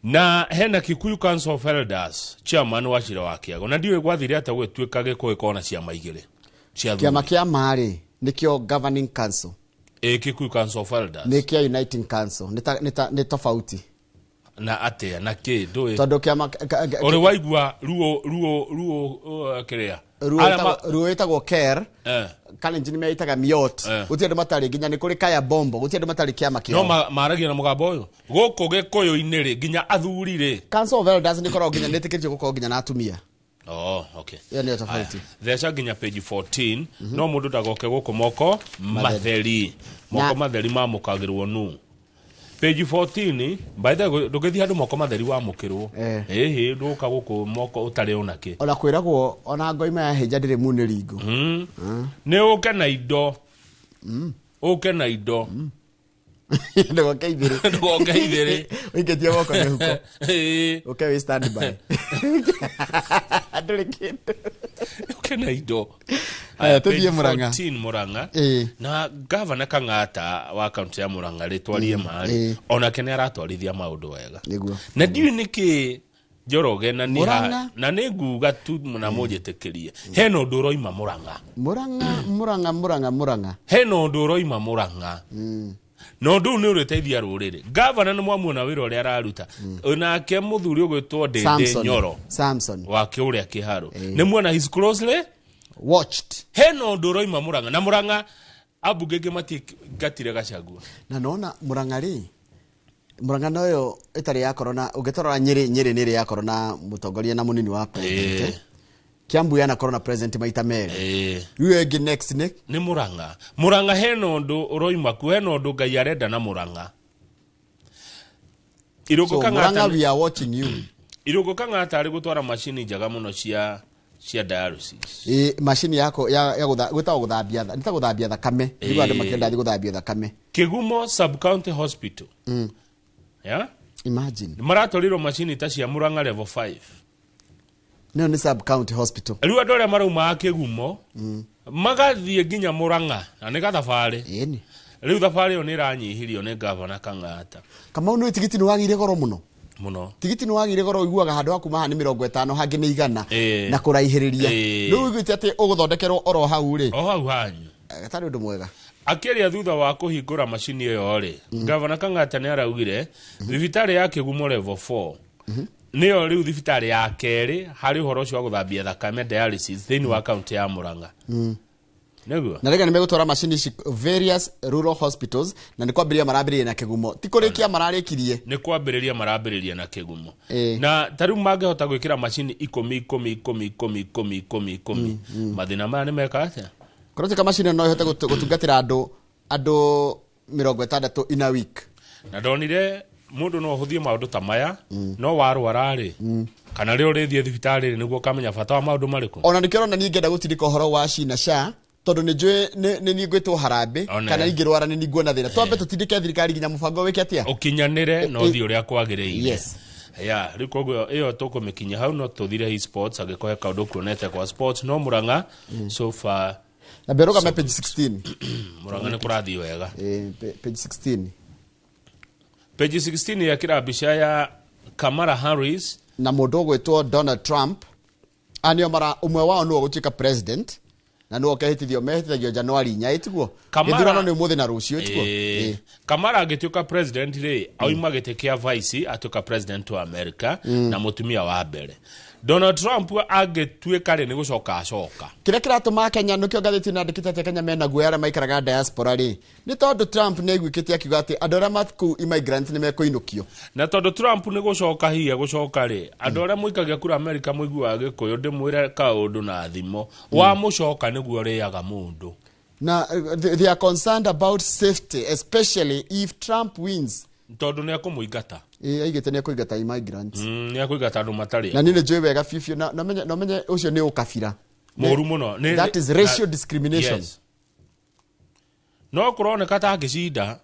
na hena Kikuyu Council of Elders chairman wa Shira wa Kiago na ndiwe gwathire ata gwetwika Gikuyu ciama igire kiama kia mari nikio governing council Kikuyu Council of Elders nikio uniting council ni tofauti na atea na ke doe tondu kiama ore waigua ruo kiria ruo etagwo care kana njini me itaga miot gutie ndu matari nginya ni kuri kaya bombo gutie ndu matari kiama kio no maragia na mugambo uyu guku Gikuyu-ini ri nginya athuri ri Council of Elders ni korwo nginya nitikirie gukorwo nginya na atumia okay yani tofauti thereca nginya page 14 no mundu ndagoke guku moko matheri moko matheri mamukagirwo nu page 14 by the way ndugithi andu moko matheri wa mukirwo nduka guku moko utari onake ona kwiragwo ona ngoima ya hinja ndiri muniringo ni uke na indo uke na indo ndugoke ithiri uingetie moko ni huko uke we stand by nduri kindu uke na indo tuthie Murang'a 14 Murang'a na governor Kang'ata wa county ya Murang'a ritwarie mari ona kene aratwarithia maundu wega na ndiu niki Njoroge na ni na ni nguga tu na mujitikirie hena undu roima Murang'a hena undu roima Murang'a no ndu ni uriteithia ruriri governor ni mwamuona wira uria araruta onake muthuri ugwitwo Ndindi Nyoro Samson wa kiuria kiharo ni muona his closely watched hena undu roima Murang'a na Murang'a abugege matigatire Gachagua na nona Murang'a noyo itari ya corona ugitorora Nyeri ni ri ya corona mutongoria na munini wa president Kiambu yana corona president maita meri yuegi next ni Murang'a hena undu uroima ku hena undu Ngai arenda na Murang'a Irungu Kang'ata we are watching you Irungu Kang'ata ari gutwara machine njaga muno cia dialysis machine yako ya guthambia nitaguthambia thakame niguo andu makenda thi guthambia thakame Kigumo sub county hospital imagine maratolirwo machine ta cia Murang'a level 5 no ni sub county hospital riu andu aria marauma Kigumo magathie nginya Murang'a na ni gathabari riu thabari yo ni ranyihirio ni governor Kang'ata kama no tigiti ni wagire goro muno tigiti ni wagire goro iguaga handu haku maha ni 50 hangi ni 100 na kuraihiriria riu igwite ati uguthondekerwo oro hau ri hau hanyu gatari undu mwega akiria thutha wa kuhingura machine iyo ri governor Kang'ata ni araugire thibitari ya Kigumo level 4 niyo riu thibitari ya keri hari uhoro ucio wa guthambia thakame dialysis thini wa county ya Murang'a neguo na rega nimegutwara machine various rural hospitals na ni kwambiriria marambiriria na Kigumo ti kurikia mararikirie ni kwambiriria marambiriria na Kigumo na tariu mangehota gwikira machine 10 mathina maya ni meka atia koroteka machine no ihote gutungatira andu 60 in a week na ndonire mundu no huthie maundu ta maya no warwara ri kana ri urithie thibitari ri niguo kamenya bata wa maundu mariku ona nikirona ni ngenda gutindika uhoro wa Shina Sha tondu ni njui ni ngwitwo harambe kana ingirwara ni nguona thina twambe tutindike thirikari ginya mubango wiki atia ukinyanire no thi uria kwagiriire yes ya riko guo iyo tukumikinya hau no tuthire hi sports agikohe kaundu kuonete kwa sports no Murang'a so far na beroga me page 16 Murang'a ni kurathi wega page 16 page 16 ya kirabica ya Kamala Harris na mundu gwitwo Donald Trump anio mara umwe wao no gutuika president na no kahitithio mehitithagio January 4 itiguo githurano ni muthi na rucio itiguo Kamala agituika president ri auma gitikia vice atuka president wa America na mutumia wa mbere Donald Trump agituika ri ni gucoka acoka kire kiratuma Kenya nukio gatheti na ndikitete Kenya mena guera maikaraga diaspora ri ni tondu Trump ni gwikite akiuga ati andu aria matku immigrant ni mekoinukio na tondu Trump ni gucoka hiya gucoka ri andu aria muikagia kura America muigua gikuyu ndimwire kaundu na thimo wa mucoka niguo riaga mundu na they are concerned about safety especially if Trump wins tondu ni akumuingata aigite ni akuingata immigrants ni akuingata andu matari na nini njui wega fifio na menye ucio ni ukabira moru muno that is racial discrimination yes. No kuroneka ta ngicinda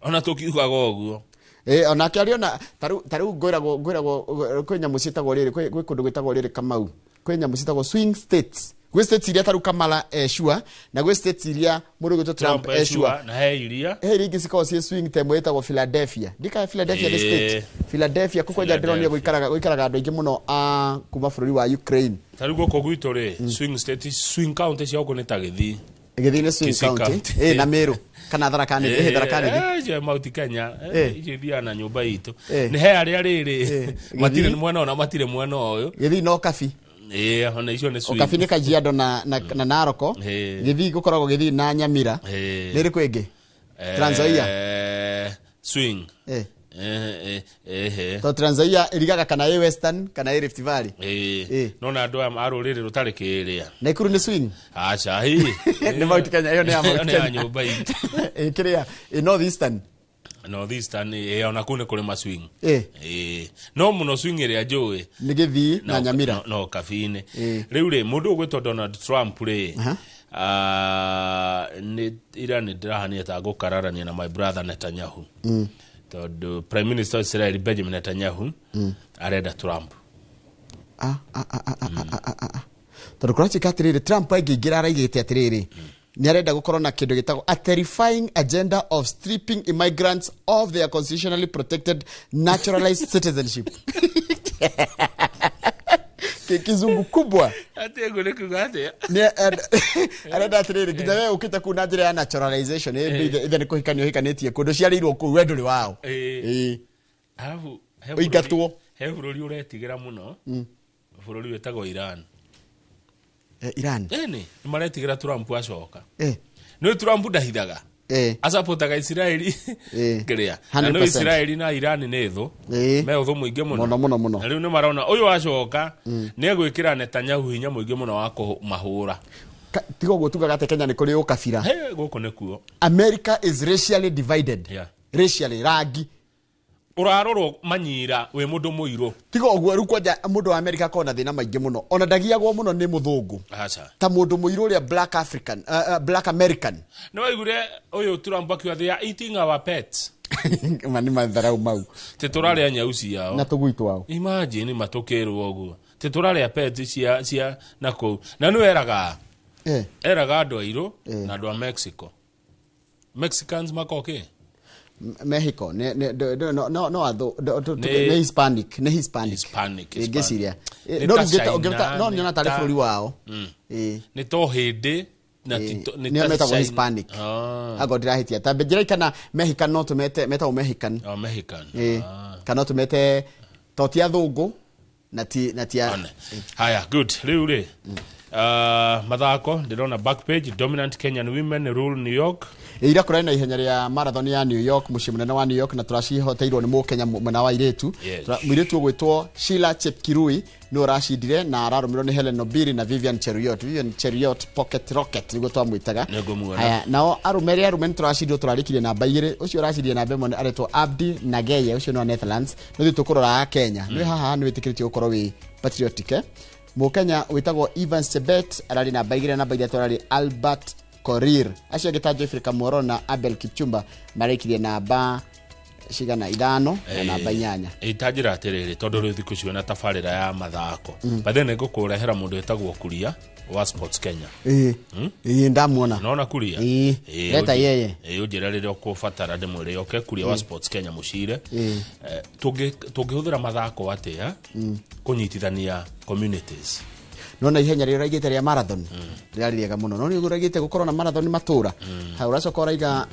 ona tukiugaga uguo ona kiario na taru ngwiragwo kwenya musitagwo riri kwi kundu gwitagwo riri Kamau kwenya musitagwo swing states gwe states iria taru Kamala sure na gwe states iria mundu gwitwo Trump sure na he iria ingi sikao cie swing temo etagwo Philadelphia ndika Philadelphia the state Philadelphia kuko ndroni ya guikaraga andu ingi muno kuma bururi wa Ukraine taru goko gwitu ri swing state swing county cia uko nita githi ni swing county na Meru kana Tharaka-Nithi Tharaka-Nithi je Mount Kenya ije thia na nyumba itu ni he aria riri matire mwana ona matire mwana uyu githi no kafi ona icio ni swing okafi ni Kajiado na Naroko githi gukoragwo githi na Nyamira niri kwingi Trans Nzoia swing to Trans Nzoia irigaga kana Western kana Rift Valley no na andu aruriri rutari kiria Nakuru ni swing acha hi ni Mount Kenya yo ni Mount Kenya nyumba itu kiria Northeastern ona kune kule maswing no muno swing ria njui ni githi na Nyamira no kafine riu ri mundu gwitwo Donald Trump ri ni ira ni drahania ta gukararania na my brother Netanyahu tondu prime minister Israel Benjamin Netanyahu arenda Trump tondu kurachika atiriri Trump aingira araigite atiriri ni arenda gukorwo na kindu gitagwo a terrifying agenda of stripping immigrants of their constitutionally protected naturalized citizenship kizungu kubwa atego ne kugate ni arenda atiriri nginya we ukita kuna njira ya naturalization ithe ni kuhikanio hikanetie kundu ciarirwo ku wenduri wao alafu uigatwo he bururi uretigira muno bururi wetagwo Iran Iran ni maretigira Trump acoka no Trump ndahithaga asapotaga Israeli kiria no Israeli na Iran ni thu me uthu muingi muno na riu ni marona uyu acoka ni egwikira Netanyahu hinya muingi muno wa kumahura tigo gutuga gate Kenya ni kuri ukabira guko nikuo America is racially divided racially rangi urarorwo manyira we mundu muiru tigo ogwo ru kwaja mundu wa America kona thina maingi muno ona ndagiagwo muno ni muthungu acha ta mundu muiru uria black African black American no waigure uyu Trump akiwa they are eating our pets mani mandharau mau te turare nyausi yao na tuguitu wao imagine matukirwo ogwo te turare pets cia nako na no eraga eraga andu airu na andu a Mexicans makoke Mexico no Hispanic gesiria no nyona tari bururi wao ni to hindi na ni meta Hispanic agodira hitia ta bejira kana Mexican no tumete meta Mexican kana tumete totia thungu na tia haya good riu ri mathako ndirona back page dominant Kenyan women rule New York ira kurana na ihenya ria marathon ya New York muci munene wa New York na turacihoteirwo ni mukenya mwena wa iretu mwiretu gwitwo Sheila Chepkirui no rashidire na ararumirwo ni Helen Obiri na Vivian Cheruiyot Pocket Rocket nigo twamwitaga haya nao arume turashidirwo turarikirie namba 2 ucio rashidirie namba 1 aretwo Abdi Nageye ucio no Netherlands no tukurora Kenya ni haha ni witikiritio ukorwo wi patriotic Mukenya witagwo Evans Chebet arari namba 2 namba 3 arari Albert Korir acio gitajo Afrika Moro na Abel Kipchumba marikirie namba cigana 5 na namba 8 itajira atiriri tondu ri thiku cio na tafarira ya mathako bathene ngukurehera mundu etagwo Kuria wa Sports Kenya ndamuona naona Kuria leta yeye ujira riri okubatara ndimwire oke Kuria wa Sports Kenya mucire tungihuthira mathako atia kunyitithania communities nona ihenya rĩrĩa raigĩte rĩa marathon rĩarĩega mũno no nĩ ũraigĩte gũkorwo na marathon matura ha ũracoka ũraiga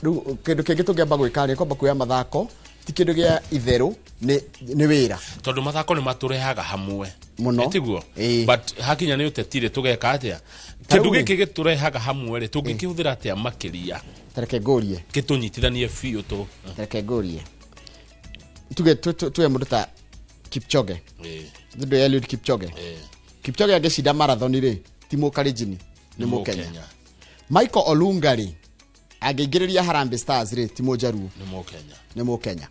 kĩndũ kĩngĩ tũngĩamba gwĩka rĩ kwamba kuoya mathako ti kĩndũ gĩa itherũ nĩ wĩra tondũ mathako nĩ matũrehaga hamwe mũno tiguo but hakinya nĩ ũtetire tũgeka atĩa kĩndũ gĩkĩ gĩtũrehaga hamwe rĩ tũngĩkĩhũthĩra atĩa makĩria tareke ngũrie gĩtũnyitithanie biũ tareke ngũrie tuge mũndũ ta Kipchoge ndĩ Eliud Kipchoge agĩcinda marathon rĩ Timo Kalenjin nĩ Mũkenya Michael Olunga rĩ angĩingĩrĩria Harambee Stars rĩ Timo Jaruo nĩ Mũkenya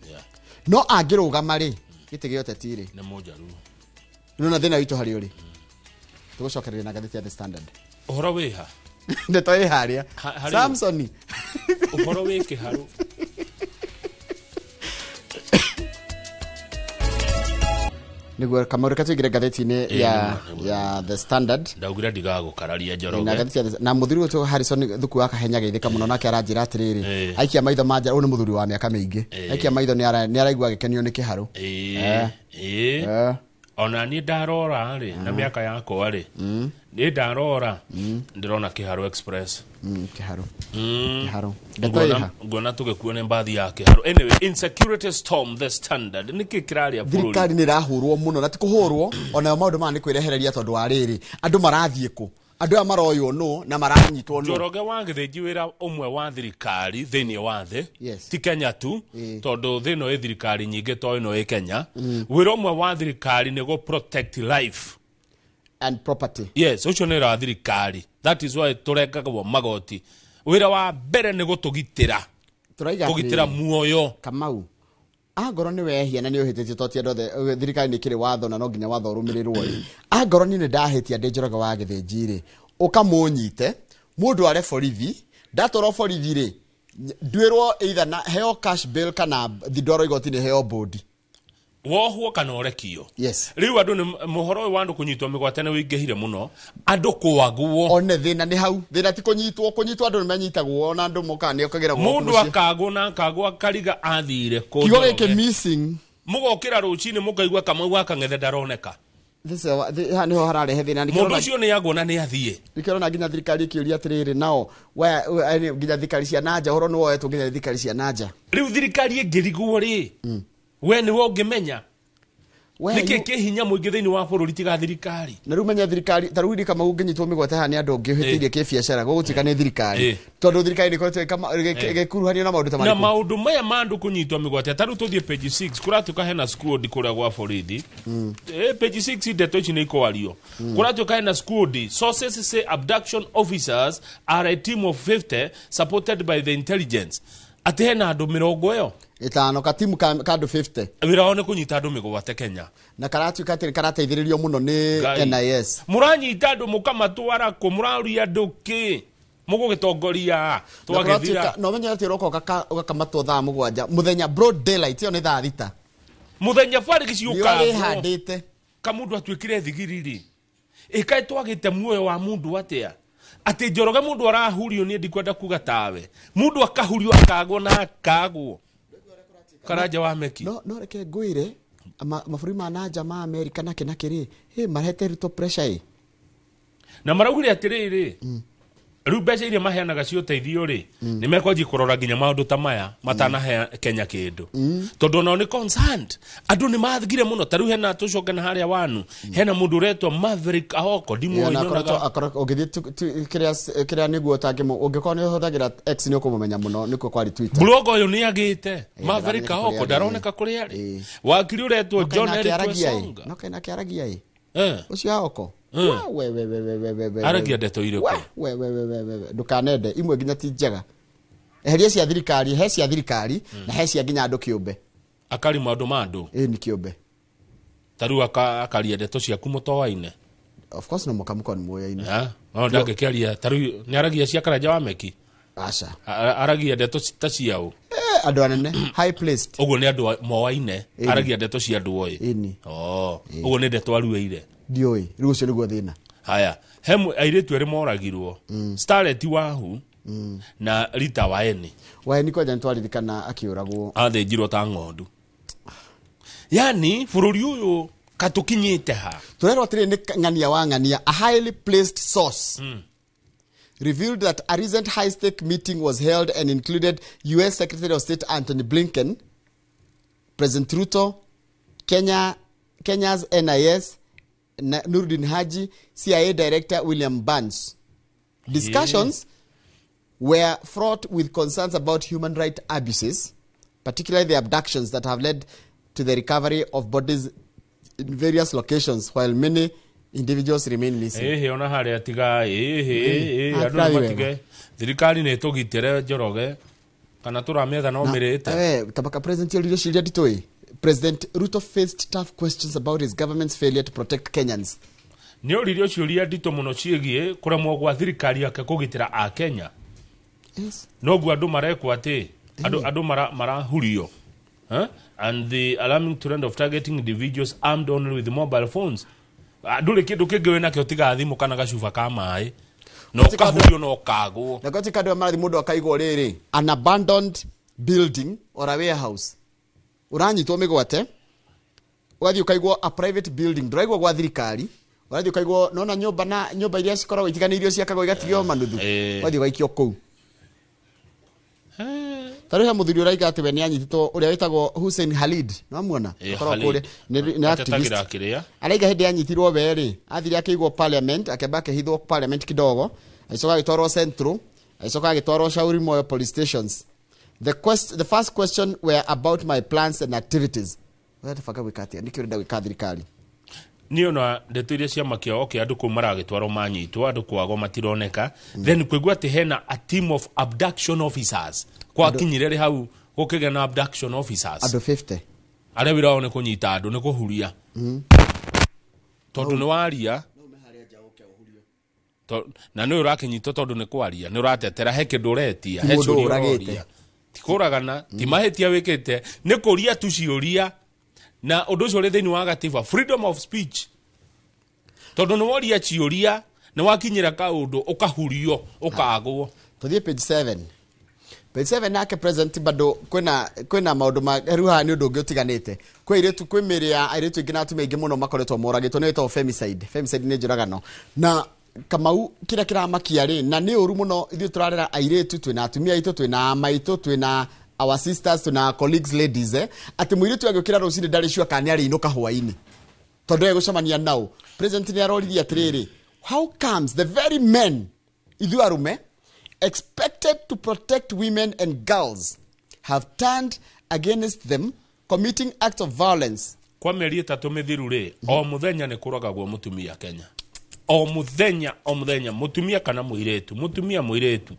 no angĩrũgama rĩ gĩtĩ gĩa ũteti rĩ nĩ Mũjaruo nona thĩna witũ harĩ ũrĩ tũgũcokereria na gathĩti ya The Standard ũhoro wĩha ndeto ĩ harĩa Samson ũhoro wĩ kĩharũ niguo kamurika tuigire gatheti-inĩ ya The Standard ndaugire ndigagũkararia Njoroge na muthuri wetu Harrison thuku akahenya geithika muno nake aranjira atiriri aikia maitho manja ni muthuri wa miaka mingi aikia maitho ni araigua gikenio ni kiharu ona ni ndarora ri na miaka yakwa ri ni ndarora ndirona Kiharu Express Kiharu ngona tugikuone mbathi ya Kiharu anyway insecurity storm The Standard niki kiraria buru thirikari ni rahurwo muno na tikuhurwo ona maundu ma ni kwirehereria tondu wa riri andu marathie ku andu a maroyo no na maranyitwo no Njoroge wagithenji wira umwe wa thirikari thiini wa thi ti Kenya tu tondu thino e thirikari nyingi to ino e Kenya wira umwe wa thirikari ni go protect life and property yes ucio ni ra thirikari that is why turekagwo magoti wira wa mbere ni gutugitira kugitira muoyo Kamau agoro ni wehia na ni uhitete toti andothe thirikari ni kiri watho na no nginya watho urumirirwo agoro ni ndahitia Njoroge wa githenji ri ukamunyite mundu are borithi ndatoro borithi ri ndwirwo either na heo cash bill kana thidoro igoti-inĩ heo bodi wohwo kana orekio yes riu andu ni muhoro wa andu kunyitwo migwatane wingihire muno andu kwagwo one thina ni hau thina ti kunyitwo andu ni manyitagwo ona andu mukane okagira mundu akagwo na akagwo akariga athire kigo gike missing mugokira rucini mukaigwa Kamau akang'ethe ndaroneka niho hararehe thina mundu ucio ni agwo ni athie nikirona nginya thirikari ikiuria atiriri nao nginya thirikari cia nanja horo ni woetwo nginya thirikari cia nanja riu thirikari ingirigwo ri we ni wo ngimenya niki kihinya muingi thiini wa bururi tiga thirikari na riu menya thirikari taruri kama unginyitwo migwate ha ni andu ngihitirie kibiashara gugutika ni thirikari tondu thirikari ni koretwo gekuruhanio na maundu ta na maundu maya mandu kunyitwo migwate taru tuthie page 6 kuratuka hena squad kuria gwa borithi page 6 ndeto ici ni ikwario kuratuka hena squad sources say abduction officers are a team of 50 supported by the intelligence ati hena andu 20 itano ka timu ka andu 50 wira ni kunyita andu migwate Kenya na karatuka ati karateithiririo muno ni NIS muranyita andu mukamatwara ku muraria andu ki mugugitongoria twagithira no menya ati roko ukakamatwo thaa 7 muthenya broad daylight iyo ni thaa 6 muthenya bari giciuka ni handite kamundu atwikire thigiriri ikai twagite muoyo wa mundu atia ati Njoroge mundu arahurio ni ndikwenda kuga tawe mundu akahurio akagwo na akagwo karaja wa meki no reke ngwire mabũrũri ma nanja ma America na kiri marehete rito pressure na maraugire atiriri riu mbeca iria maheanaga cio teithio ri ni mekwanjia kurora nginya maundu ta maya matanahe Kenya kindu tondu no ni concerned andu ni mathigire muno tariu hena tucoke na haria wanu hena mundu retwa Maverick Ahoko ndimo nyonaga ugithie kiria niguo tangimo ungikona ni huthagira X ni ukumumenya muno niko kwari Twitter blog uyu ni agite Maverick Ahoko ndaroneka kuri ari wakiri retwa John Eric Wesonga no kena kiaragia ucio Aoko we aragia ndeto iriko we ndukanende imwe nginya ti njega eheria cia thirikari he cia thirikari na he cia nginya andu kiumbe akari maundu ma andu ni kiumbe taru akaria ndeto ciaku mutowaine of course no mukamuko ni muoyaine no ndangĩkĩaria taru nĩ aragia cia Karanja wa Meki aca aragia ndeto ta ciao andu anene high placed uguo nĩ andu mowaine aragia ndeto cia andu oi uguo nĩ ndeto arueire ndioi riu ucio niguo thina haya hemu airitu eri moragirwo Starlet Wahu na Rita Waeni koja ntwaririkana akiuragwo athĩnjirwo ta ng'ondu yani bururi uyu katukinyite ha turerwo atiri ni ng'ania wa ng'ania a highly placed source revealed that a recent high-stake meeting was held and included US Secretary of State Anthony Blinken, President Ruto, Kenya's NIS, Nuruddin Haji, CIA Director William Burns. Discussions were fraught with concerns about human rights abuses, particularly the abductions that have led to the recovery of bodies in various locations, while many individuals remain missing. Ona haria tiga andu matige thirikari ne tugitire njoroge kana turametha no mirite tabaka president leadership nditoi President Ruto faced tough questions about his government's failure to protect Kenyans. Ni oririo ciuria ndito muno ciegie kuremwo gwa thirikari yake kugitira a Kenya. Yes. Nogu andu marekwo ati andu marahurio. And the alarming trend of targeting individuals armed only with mobile phones. Ndure kindu kingiwe nakyo tiga thimu kana gacuba ka mai no kahurio no kagwo na goti kadu marathi mundu akaigwo riri an abandoned building or a warehouse uranyitwo migwate wathi ukaigwo a private building ndiraigwo gwa thirikari wathi ukaigwo nona nyumba iria cikoragwo itiganirio ciakagwo igatigio manuthu wathi ugaikio kou Tarehe muthuri uraiga ati we ni anyititwo uria witagwo Hussein Khalid no muona korwo kuri ni activist araiga hindi anyitirwo weri athiri akigwo parliament akeba kehithwo parliament kidogo aicoka gitwarwo central aicoka gitwarwo Shauri Moyo police stations. The first question were about my plans and activities. Wewe tafaka wikati nikirenda wikathirikari niona ndeto iria cia makio okay andu ko maragitwarwo manyitwo andu kwago matironeka then kwigwa ati hena a team of abduction officers kwa kinyirere hau gukige na abduction officers andu 50 aria wiraone kunyita andu ni kuhuria tondu ni waria na ni urakinyito tondu ni kwaria ni uratetera he kindu uretia he curi uragia tikuragana timahetia wikite ni kuria tu ciuria na undu ucio ri thiini wa gatiba freedom of speech tondu ni woria ciuria ni wakinyira kaundu ukahurio ukagwo tuthie page 7 page 7 nake present bado kwena maundu ma ruha ni undu ungi utiganite kwi iritu kwi miri ya iritu ingi na atumia ingi muno makoretwo moragitwo ni to femicide ni njuragano na Kamau kira kiramakia ri na ni uru muno ithu turarera airetu twina atumia itu twina amaitu twina our sisters twina colleagues ladies ati muiritu agikira rucini ndari shua kani ari inuka hwaini tondu egucamania nao president ni aroririe atiriri how comes the very men ithu arume expected to protect women and girls have turned against them committing acts of violence kwa meri 3 mithiru ri o muthenya ni kuragagwo mutumia Kenya o muthenya mutumia kana muiretu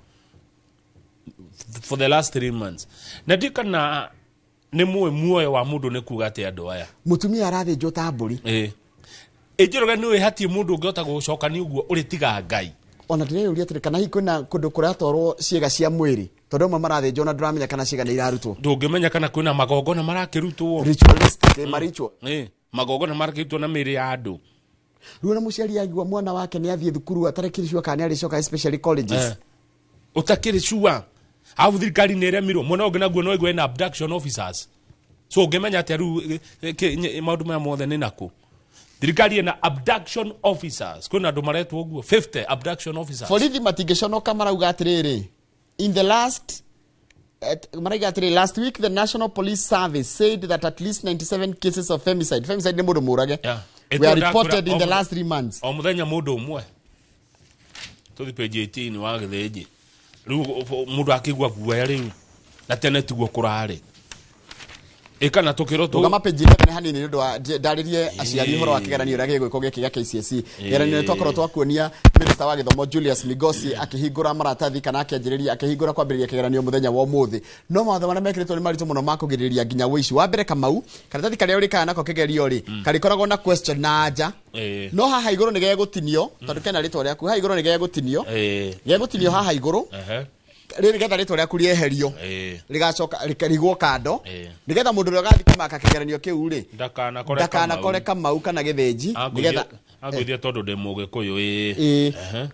for the last 3 months na dikana ni muoyo wa mundu ni kuga ati andu aya mutumia arathinjwo ta mburi ejiroga ni hati mundu ungiota gucoka ni uguo uri tiga Ngai ona ndire uri kana hi kwina kundu kuratwarwo ciega cia mwiri tondu mo marathinjwo na ndramenya kana ciega ni irarutwo ndungimenya kana kwina magongona marakirutwo ritualistic maricho magongona marakirutwo na miri ya andu Ruona muciari agwa mwana wake ni athie thukuru atarekirishwa kana ari coka especially colleges utakirishwa avu thirikari ni remirwo mwana ungi naguo no igwe na abduction officers so ungemenya ati aru maundu maya mothe ni naku thirikari na abduction officers kuna andu maretwo uguo 50 abduction officers borithi matingiconoka marauga atiriri in the last last week the National Police Service said that at least 97 cases of femicide ni mundu murage were reported in the last 3 months. O muthenya mundu umwe. Tuthi page 18 wa githiji. Riu mundu akigwa guoya riu. Na tene tiguo kurari. Ikana tukiro tu. Tugama page ne hanini ndu ndaririe aciari horo wa kigeranio ria gigwiko giki gia KCSE. Geranio twakorwo twakuonia Minister wa Githomo Julius Migosi akihingura maratathi kana akĩanjĩrĩria akĩhingura kwambĩrĩria kigeranio muthenya wa ũmũthĩ. No mawatho marĩa mekĩrĩtwo nĩ maritũ mũno ma kũgirĩrĩria nginya ũici. Wa mbere Kamau, karatathi karĩa ũrĩkaga nako kĩgerio rĩ, karikoragwo na question na anja. No haha igũrũ nĩ gegũtinio, tondũ kena rĩtwa rĩaku, haha igũrũ nĩ gegũtinio. Gegũtinio haha igũrũ. Rĩrĩ getha rĩtwa rĩaku rĩeherio. Rĩgacoka rĩkarigwo kando. Nĩgetha mũndũ ũrĩa ũgathiĩ kũmaka kĩgeranio kĩu rĩ, ndakanakore Kamau kana gĩthĩnji. Nĩgetha agwithia tondũ ndĩ mũgĩkũyũ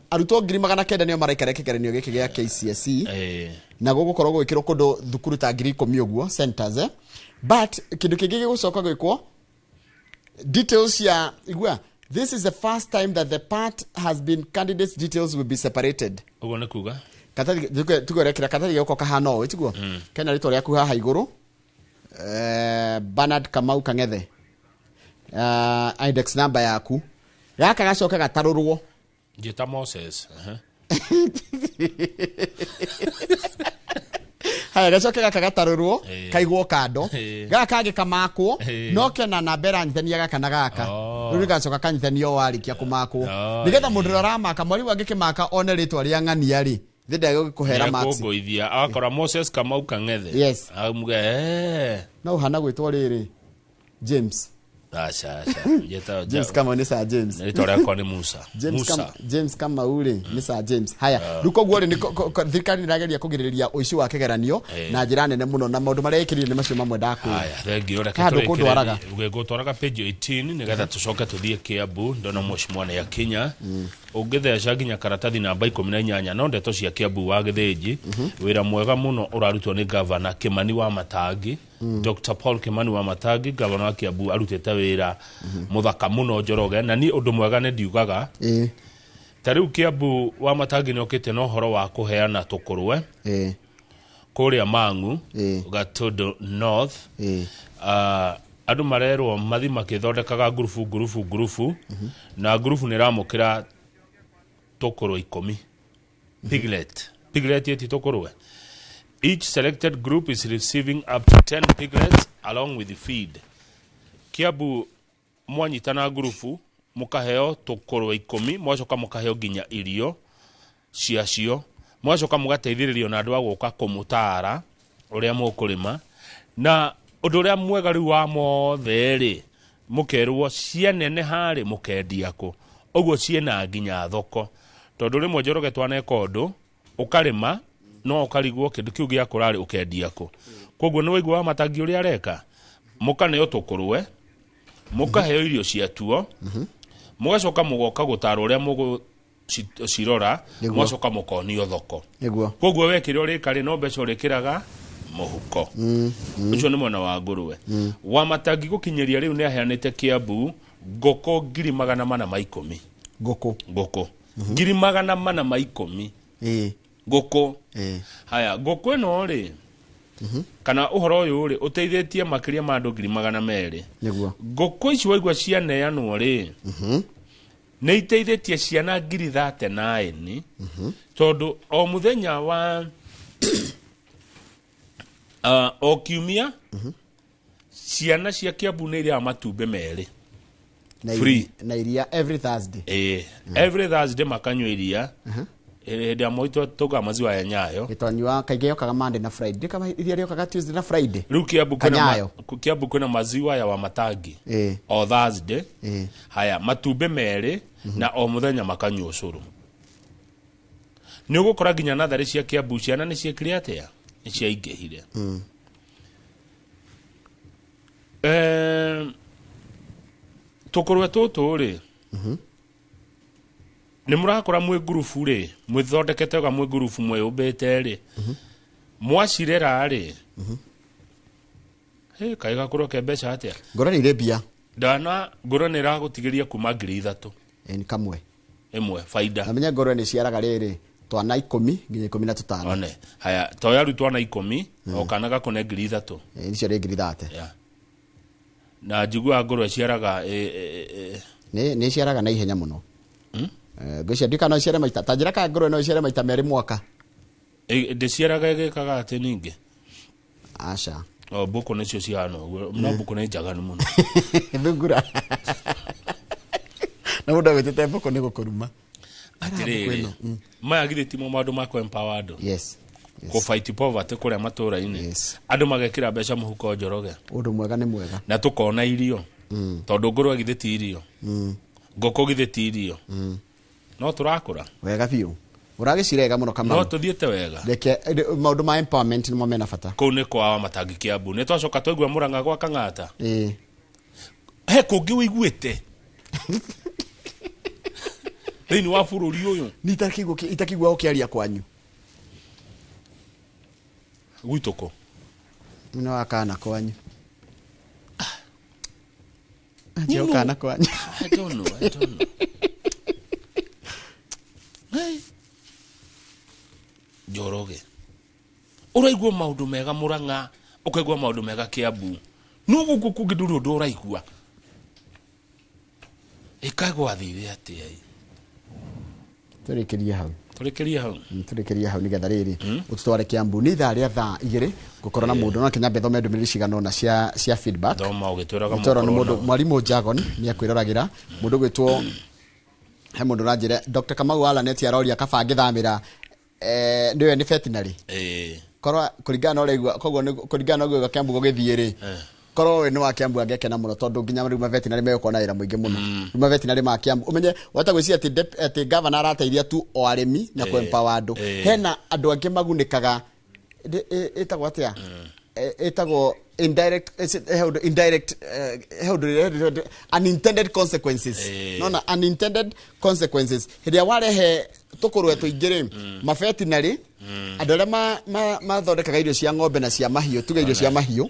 arutwo 900 nĩo maraikara kĩgeranio gĩkĩ gĩa KCSE. Na gũgũkorwo gwĩkĩrwo kũndũ thukuru ta 10,000 ũguo centers. But kĩndũ kĩngĩ gĩgũcoka gwĩkwo details ya igua. This is the first time that the part has been candidates details will be separated. Ugo nĩ kuga katathi tugorekera katathi goko kahana o tiguo kena rĩtwa rĩaku haha igũrũ Bernard Kamau Kangethe index number yaku gaka gacoka gatarũrwo Njĩta Moses haya gacoka gaka gatarũrwo kaigwo kando gaka kangĩ kamakwo no kena namba ĩranyitania gaka na gaka rĩu gacoka kanyitanio warĩkia kũmakwo nĩgetha mũndũ ũrĩa aramaka mwarimu angĩkĩmaka one rĩtwa rĩa ng'ania rĩ thĩnda kuhera max kugoithia akora Moses Kamau Kangethe yes amuge no hana gwĩtwo rĩrĩ James acha njeta James Kamau nĩ Sir James rĩtwa rĩakwa nĩ Musa James Kamau rĩ nĩ Sir James haya rĩu koguo rĩ thirikari nĩrageria kũgirĩrĩria ũici wa kĩgeranio na njĩra nene mũno na maũndũ marĩa ekĩrire nĩ macio mamwe ndakwĩra haya thengio reke tũrekere ũgĩgũtwaraga page 18 nĩgetha tũcoke tũthiĩ Kiambu ndona mheshimiwa ya Kenya ũngĩtheca nginya karatathi namba 18 no ndeto cia Kiambu wa gĩthĩnji wĩra mwega mũno ũrarutwo nĩ governor Kimani wa Matangi Dr. Paul Kimani wa Matangi governor wa Kiambu arutĩte wĩra mũthaka mũno Njoroge na ni ũndũ mwega nĩ ndiugaga tarĩu Kiambu wa Matangi nĩ okĩte na ũhoro wa kũheana tũkũrwe kũrĩa Mang'u Gatundo North andũ marerwo mathi makĩthondekaga ngurubu na ngurubu nĩ ramũkĩra tũkũrwe 10 piglet yeti tũkũrwe. Each selected group is receiving up to 10 piglets along with the feed. Kiambu mwanyitana ngurubu mukaheo tũkũrwe 10 mwacoka mukaheo nginya irio ciacio mwacoka mugateithĩrĩrio na andũ agũka kũmũtara ũrĩa mũkũrĩma na ũndũ ũrĩa mwega rĩu wa mothe rĩ mũkerwo cianene harĩ mũkendia kũ ũguo ciena nginya thoko tondũ rĩmwe Njoroge twaneka ũndũ ũkarĩma no ũkarigwo kĩndũ kĩu gĩa kũrarĩ ũkendia kũ koguo nĩ waigua wa Matangi ũrĩa areka mũkaneo tũkũrwe mũkaheo irio ciatuo mũgacoka mũgoka gũtara ũrĩa mũgũcirora mwacoka mũkonio thoko koguo wekĩrwo rĩkarĩ no mbeca ũrĩkĩraga mũhuko ũcio nĩ mwena wa ngũrwe wa Matangi gũkinyĩria rĩu nĩ aheanĩte Kiambu ngũkũ 410 ngũkũ 410 ngũkũ haya ngũkũ ĩno rĩ kana ũhoro ũyũ rĩ ũteithĩtie makĩria ma andũ 200 ngũkũ ici waigua cianeanwo rĩ nĩ iteithĩtie ciana 39 tondũ o mũthenya wa o kiumia ciana cia Kiambu nĩ iria matumbĩ merĩ free na iria every Thursday every Thursday makanywa iria hĩndĩ ya moito toga maziwa ya Nyayo gĩtonywa kaingĩ yokaga Monday na Friday kama iria rĩokaga Tuesday na Friday rĩu Kiambu kwĩna maziwa ya wa Matangi o Thursday haya matumbĩ merĩ na o mũthenya makanywa ũcũrũ nĩ ũgũkora nginya natharĩ cia Kiambu ciana nĩ ciĩkire atĩa nĩ ciaingĩhire tũkũrwe tũtũ rĩ nĩ mũrakora mwĩ ngurubu rĩ mwĩthondekete wega mwĩ ngurubu mwĩũmbĩte rĩ mwacirera rĩ kaĩ gakũrwo ke mbeca atĩa ngũrwe nĩ irĩ mbia ndana ngũrwe nĩ ĩragũtigĩria kuma 3,000 nĩ kamwe ĩmwe baida namenya ngũrwe nĩ ciaraga rĩrĩ twana 10 nginya 15 one haya toyaru twana 10 okana gakone 3,000 nicio rĩ 3,000 na njigua ngũrwe ciaraga nĩ ciaraga na ihenya mũno ngũcia ndika no ciare maita tanjira ka ngũrwe no ciare maita merĩ mwaka ndĩciaraga ĩgĩkaga atĩ ningĩ aca Mbũkũ nĩcio cihana ũguo. No mbũkũ nĩ njaganu mũno. Thungura. Na mũndũ agwĩtĩte mbũkũ nĩ gũkũruma. Atĩrĩrĩ. Maya githĩ timo maũndũ ma kũ-empower andũ. Yes. Kũ-fight poverty kũrĩa matũũra-inĩ. Andũ magekĩra mbeca mũhuko njoroge. Ũndũ mwega nĩ mwega. Na tũkona irio. Tondũ ngũrwe githĩ ti irio. Ngũkũ githĩ ti irio. No tũrakũra. Wega biũ. Ũragĩcirega mũno Kamau. No tũthiĩte wega. Reke maũndũ ma empowerment nĩmo mena bata. Kũu nĩ kwa Matangi Kiambu. Nĩ twacoka twaigua Mũrang'a gwa Kang'ata. He kũngĩ ũiguĩte. Thĩinĩ wa bũrũri ũyũ. Nĩ itakigua ũkĩaria kwanyu. Gwitũ kũ? Nĩ wakana kwanyu. Ndio kana kwanyu. I don't know. Hey. Njoroge. Ũraigua maũndũ mega Mũrang'a, ũkaigua maũndũ mega Kiambu. No gũkũ kũngĩ ndũrĩ ũndũ ũraigua. Ĩkagwa thire atĩa? Tũrĩkĩrie hau. Tũrĩkĩrie hau nĩgetha rĩrĩ ũtũtware Kiambu nĩ ithaa rĩa thaa 2 gũkorwo na mũndũ no Kenya thome ndũmĩrĩri cigana ũna cia feedback. Thoma ũgĩtwĩraga mũndũ mwarimũ Jagon nĩ akwĩroragĩra mũndũ gwĩtwo he mũndũ ranjĩre Dr. Kamau Alanet aroria kaba ngĩthamĩra nĩwe nĩ veterinary. Korwo kũringana na ũraigua koguo kũringana na ũguo Kiambu gũgĩthiĩ rĩ. Korwo we nĩ wa Kiambu angĩkena mũno tondũ nginya rĩu veterinary megũkorwo na wĩra mũingĩ mũno. Rĩu veterinary ma Kiambu ũmenye wata gwĩciria atĩ governor arateithia tu o arĩmi na kũ-empower andũ. Hena andũ angĩ magunĩkaga ĩtagwo atĩa? Ĩtagwo indirect unintended consequences. Nona unintended consequences. Hĩndĩ warehe tũkũrwe tũingĩ rĩ ma-veterinary andũ arĩa mathondekaga irio cia ng'ombe na cia mahiũ tuge irio cia mahiũ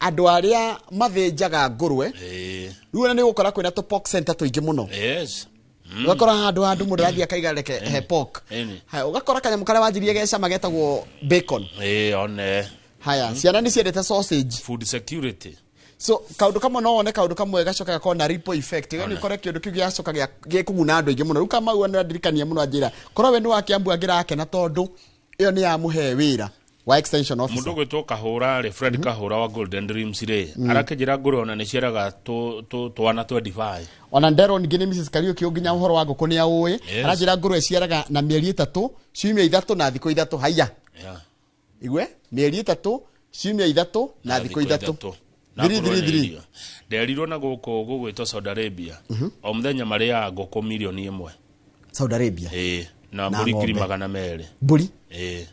andũ arĩa mathĩnjaga ngũrwe rĩu nĩ gũkora kwĩna tũ-pork center tũingĩ mũno. Ugakora handũ mũndũ rathiĩ akaiga reke he pork. Ugakora kanyamũ karĩa wanjirie gecama getagwo bacon. Haya ciana nĩ ciendete sausage. Food security. So kaũndũ kamwe no wone kaũndũ kamwe gacoka gakorwo na ripple effect. Nĩ kore kĩndũ kĩu gĩacoka gĩkũguna andũ aingĩ mũno. Rĩu Kamau nĩandirikania mũno anjĩra korwo we nĩ wa Kiambu angĩrakena tondũ ĩyo nĩ yamũhe wĩra wa extension officer. Mũndũ gwĩtwo Kahũra rĩ Fred Kahũra wa Golden Dreams rĩ arakĩnjĩra ngũrwe ona nĩ ciaraga twana 25. Ona Ndero ningĩ nĩ Mrs. Kariuki nginya ũhoro wa ngũkũ nĩ aũĩ. Aranjĩra ngũrwe ciaraga na mĩeri 3 ciumia 3 na thikũ 3 haiya. Igwe mĩeri 3 ciumia 3 na thikũ 3. Nderirwo na gũkũ gũgwĩtwo Saudi Arabia. O mũthenya marĩaga ngũkũ milioni 1. Saudi Arabia. Na mbũri 200,000. Mbũri?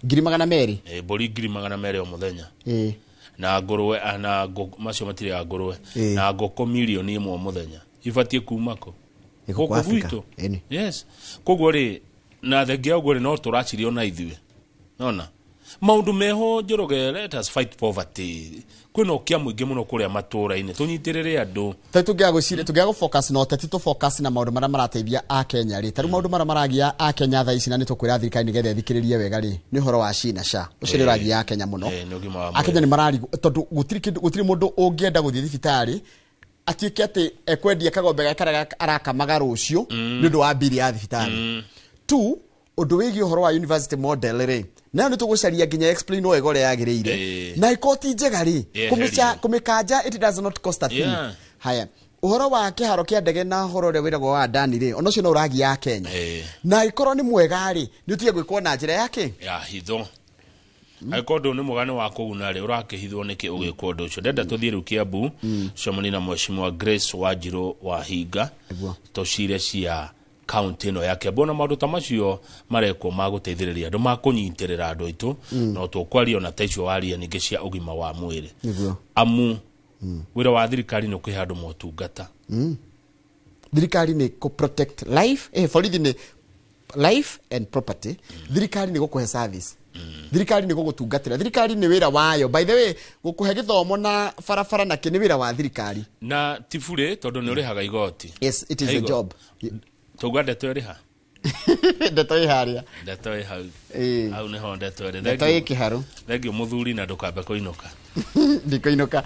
200,000. Mbũri 200,000 o mũthenya. Na ngũrwe na macio matirĩaga ngũrwe. Na ngũkũ milioni 1 o mũthenya. Ibatiĩ kuma kũ? Gũkũ gwitũ. Yes. Koguo rĩ na thengia ũguo rĩ no tũracirio na ithuĩ. Nona? Maũndũ meho Njoroge, let us fight poverty. Kwĩna ũkia mũingĩ mũno kũrĩa matũũra-inĩ tũnyitĩrĩre andũ. Tũngĩaga focus na ũteti tu focus na maũndũ marĩa marateithia a Kenya rĩ. Tarĩu maũndũ marĩa maragia a Kenya thaa ici na nĩ tũkwĩra thirikari nĩgetha ĩthikĩrĩrie wega rĩ. Nĩ ũhoro wa SHA na SHA. Ũcio nĩ ũragia a Kenya mũno. A Kenya nĩ mararigwo tondũ gũtirĩ mũndũ ũngĩenda gũthiĩ thibitarĩ atuĩke atĩ ekwendia kagombe gaka arakamaga rũciũ nĩ ũndũ wa bili ya thibitarĩ. Tu ũndũ wĩgiĩ ũhoro wa university model rĩ na nĩ tũgũcaria nginya explain wega ũrĩa yagĩrĩire na ikoti njega rĩ kũmĩkanja it does not cost a thing. Haya ũhoro wa kĩharo kĩa ndege na ũhoro ũrĩa wĩragwo wa Adani rĩ ona ũcio no ũragia ya Kenya na ikorwo nĩ mwega rĩ nĩ ũtige gwĩkwo na njĩra yake ya hitho Aiko ndo nĩ mũgane wa kũguna rĩ ũrakĩhithwo nĩkĩ ũgĩkwo ũndũ ũcio ndenda tũthiĩ rĩu Kiambu cemani na mheshimiwa Grace Wanjiru wa Hinga tũcire cia county ĩno ya Kiambu na maũndũ ta macio marekwo ma gũteithĩrĩria andũ ma kũnyitĩrĩra andũ aitũ no tũkwaria ona ta icio waria ningĩ cia ũgima wa mwĩrĩ amu wĩra wa thirikari nĩ kũhe andũ motungata thirikari nĩ kũ protect life borithi nĩ life and property thirikari nĩ gũkũhe service thirikari nĩ gũgũtungatĩra thirikari nĩ wĩra wayo by the way gũkũhe gĩthomo na barabara na kĩ nĩ wĩra wa thirikari na tifure tondũ nĩ ũrĩhaga igoti yes it is a job tũgwa ndeto ĩrĩha ndeto ĩharĩa ndeto ĩhau hau nĩho ndeto ĩrĩ ndeto ĩkĩharũ thengio mũthuri na ndũkambe kũinũka ndikũinũka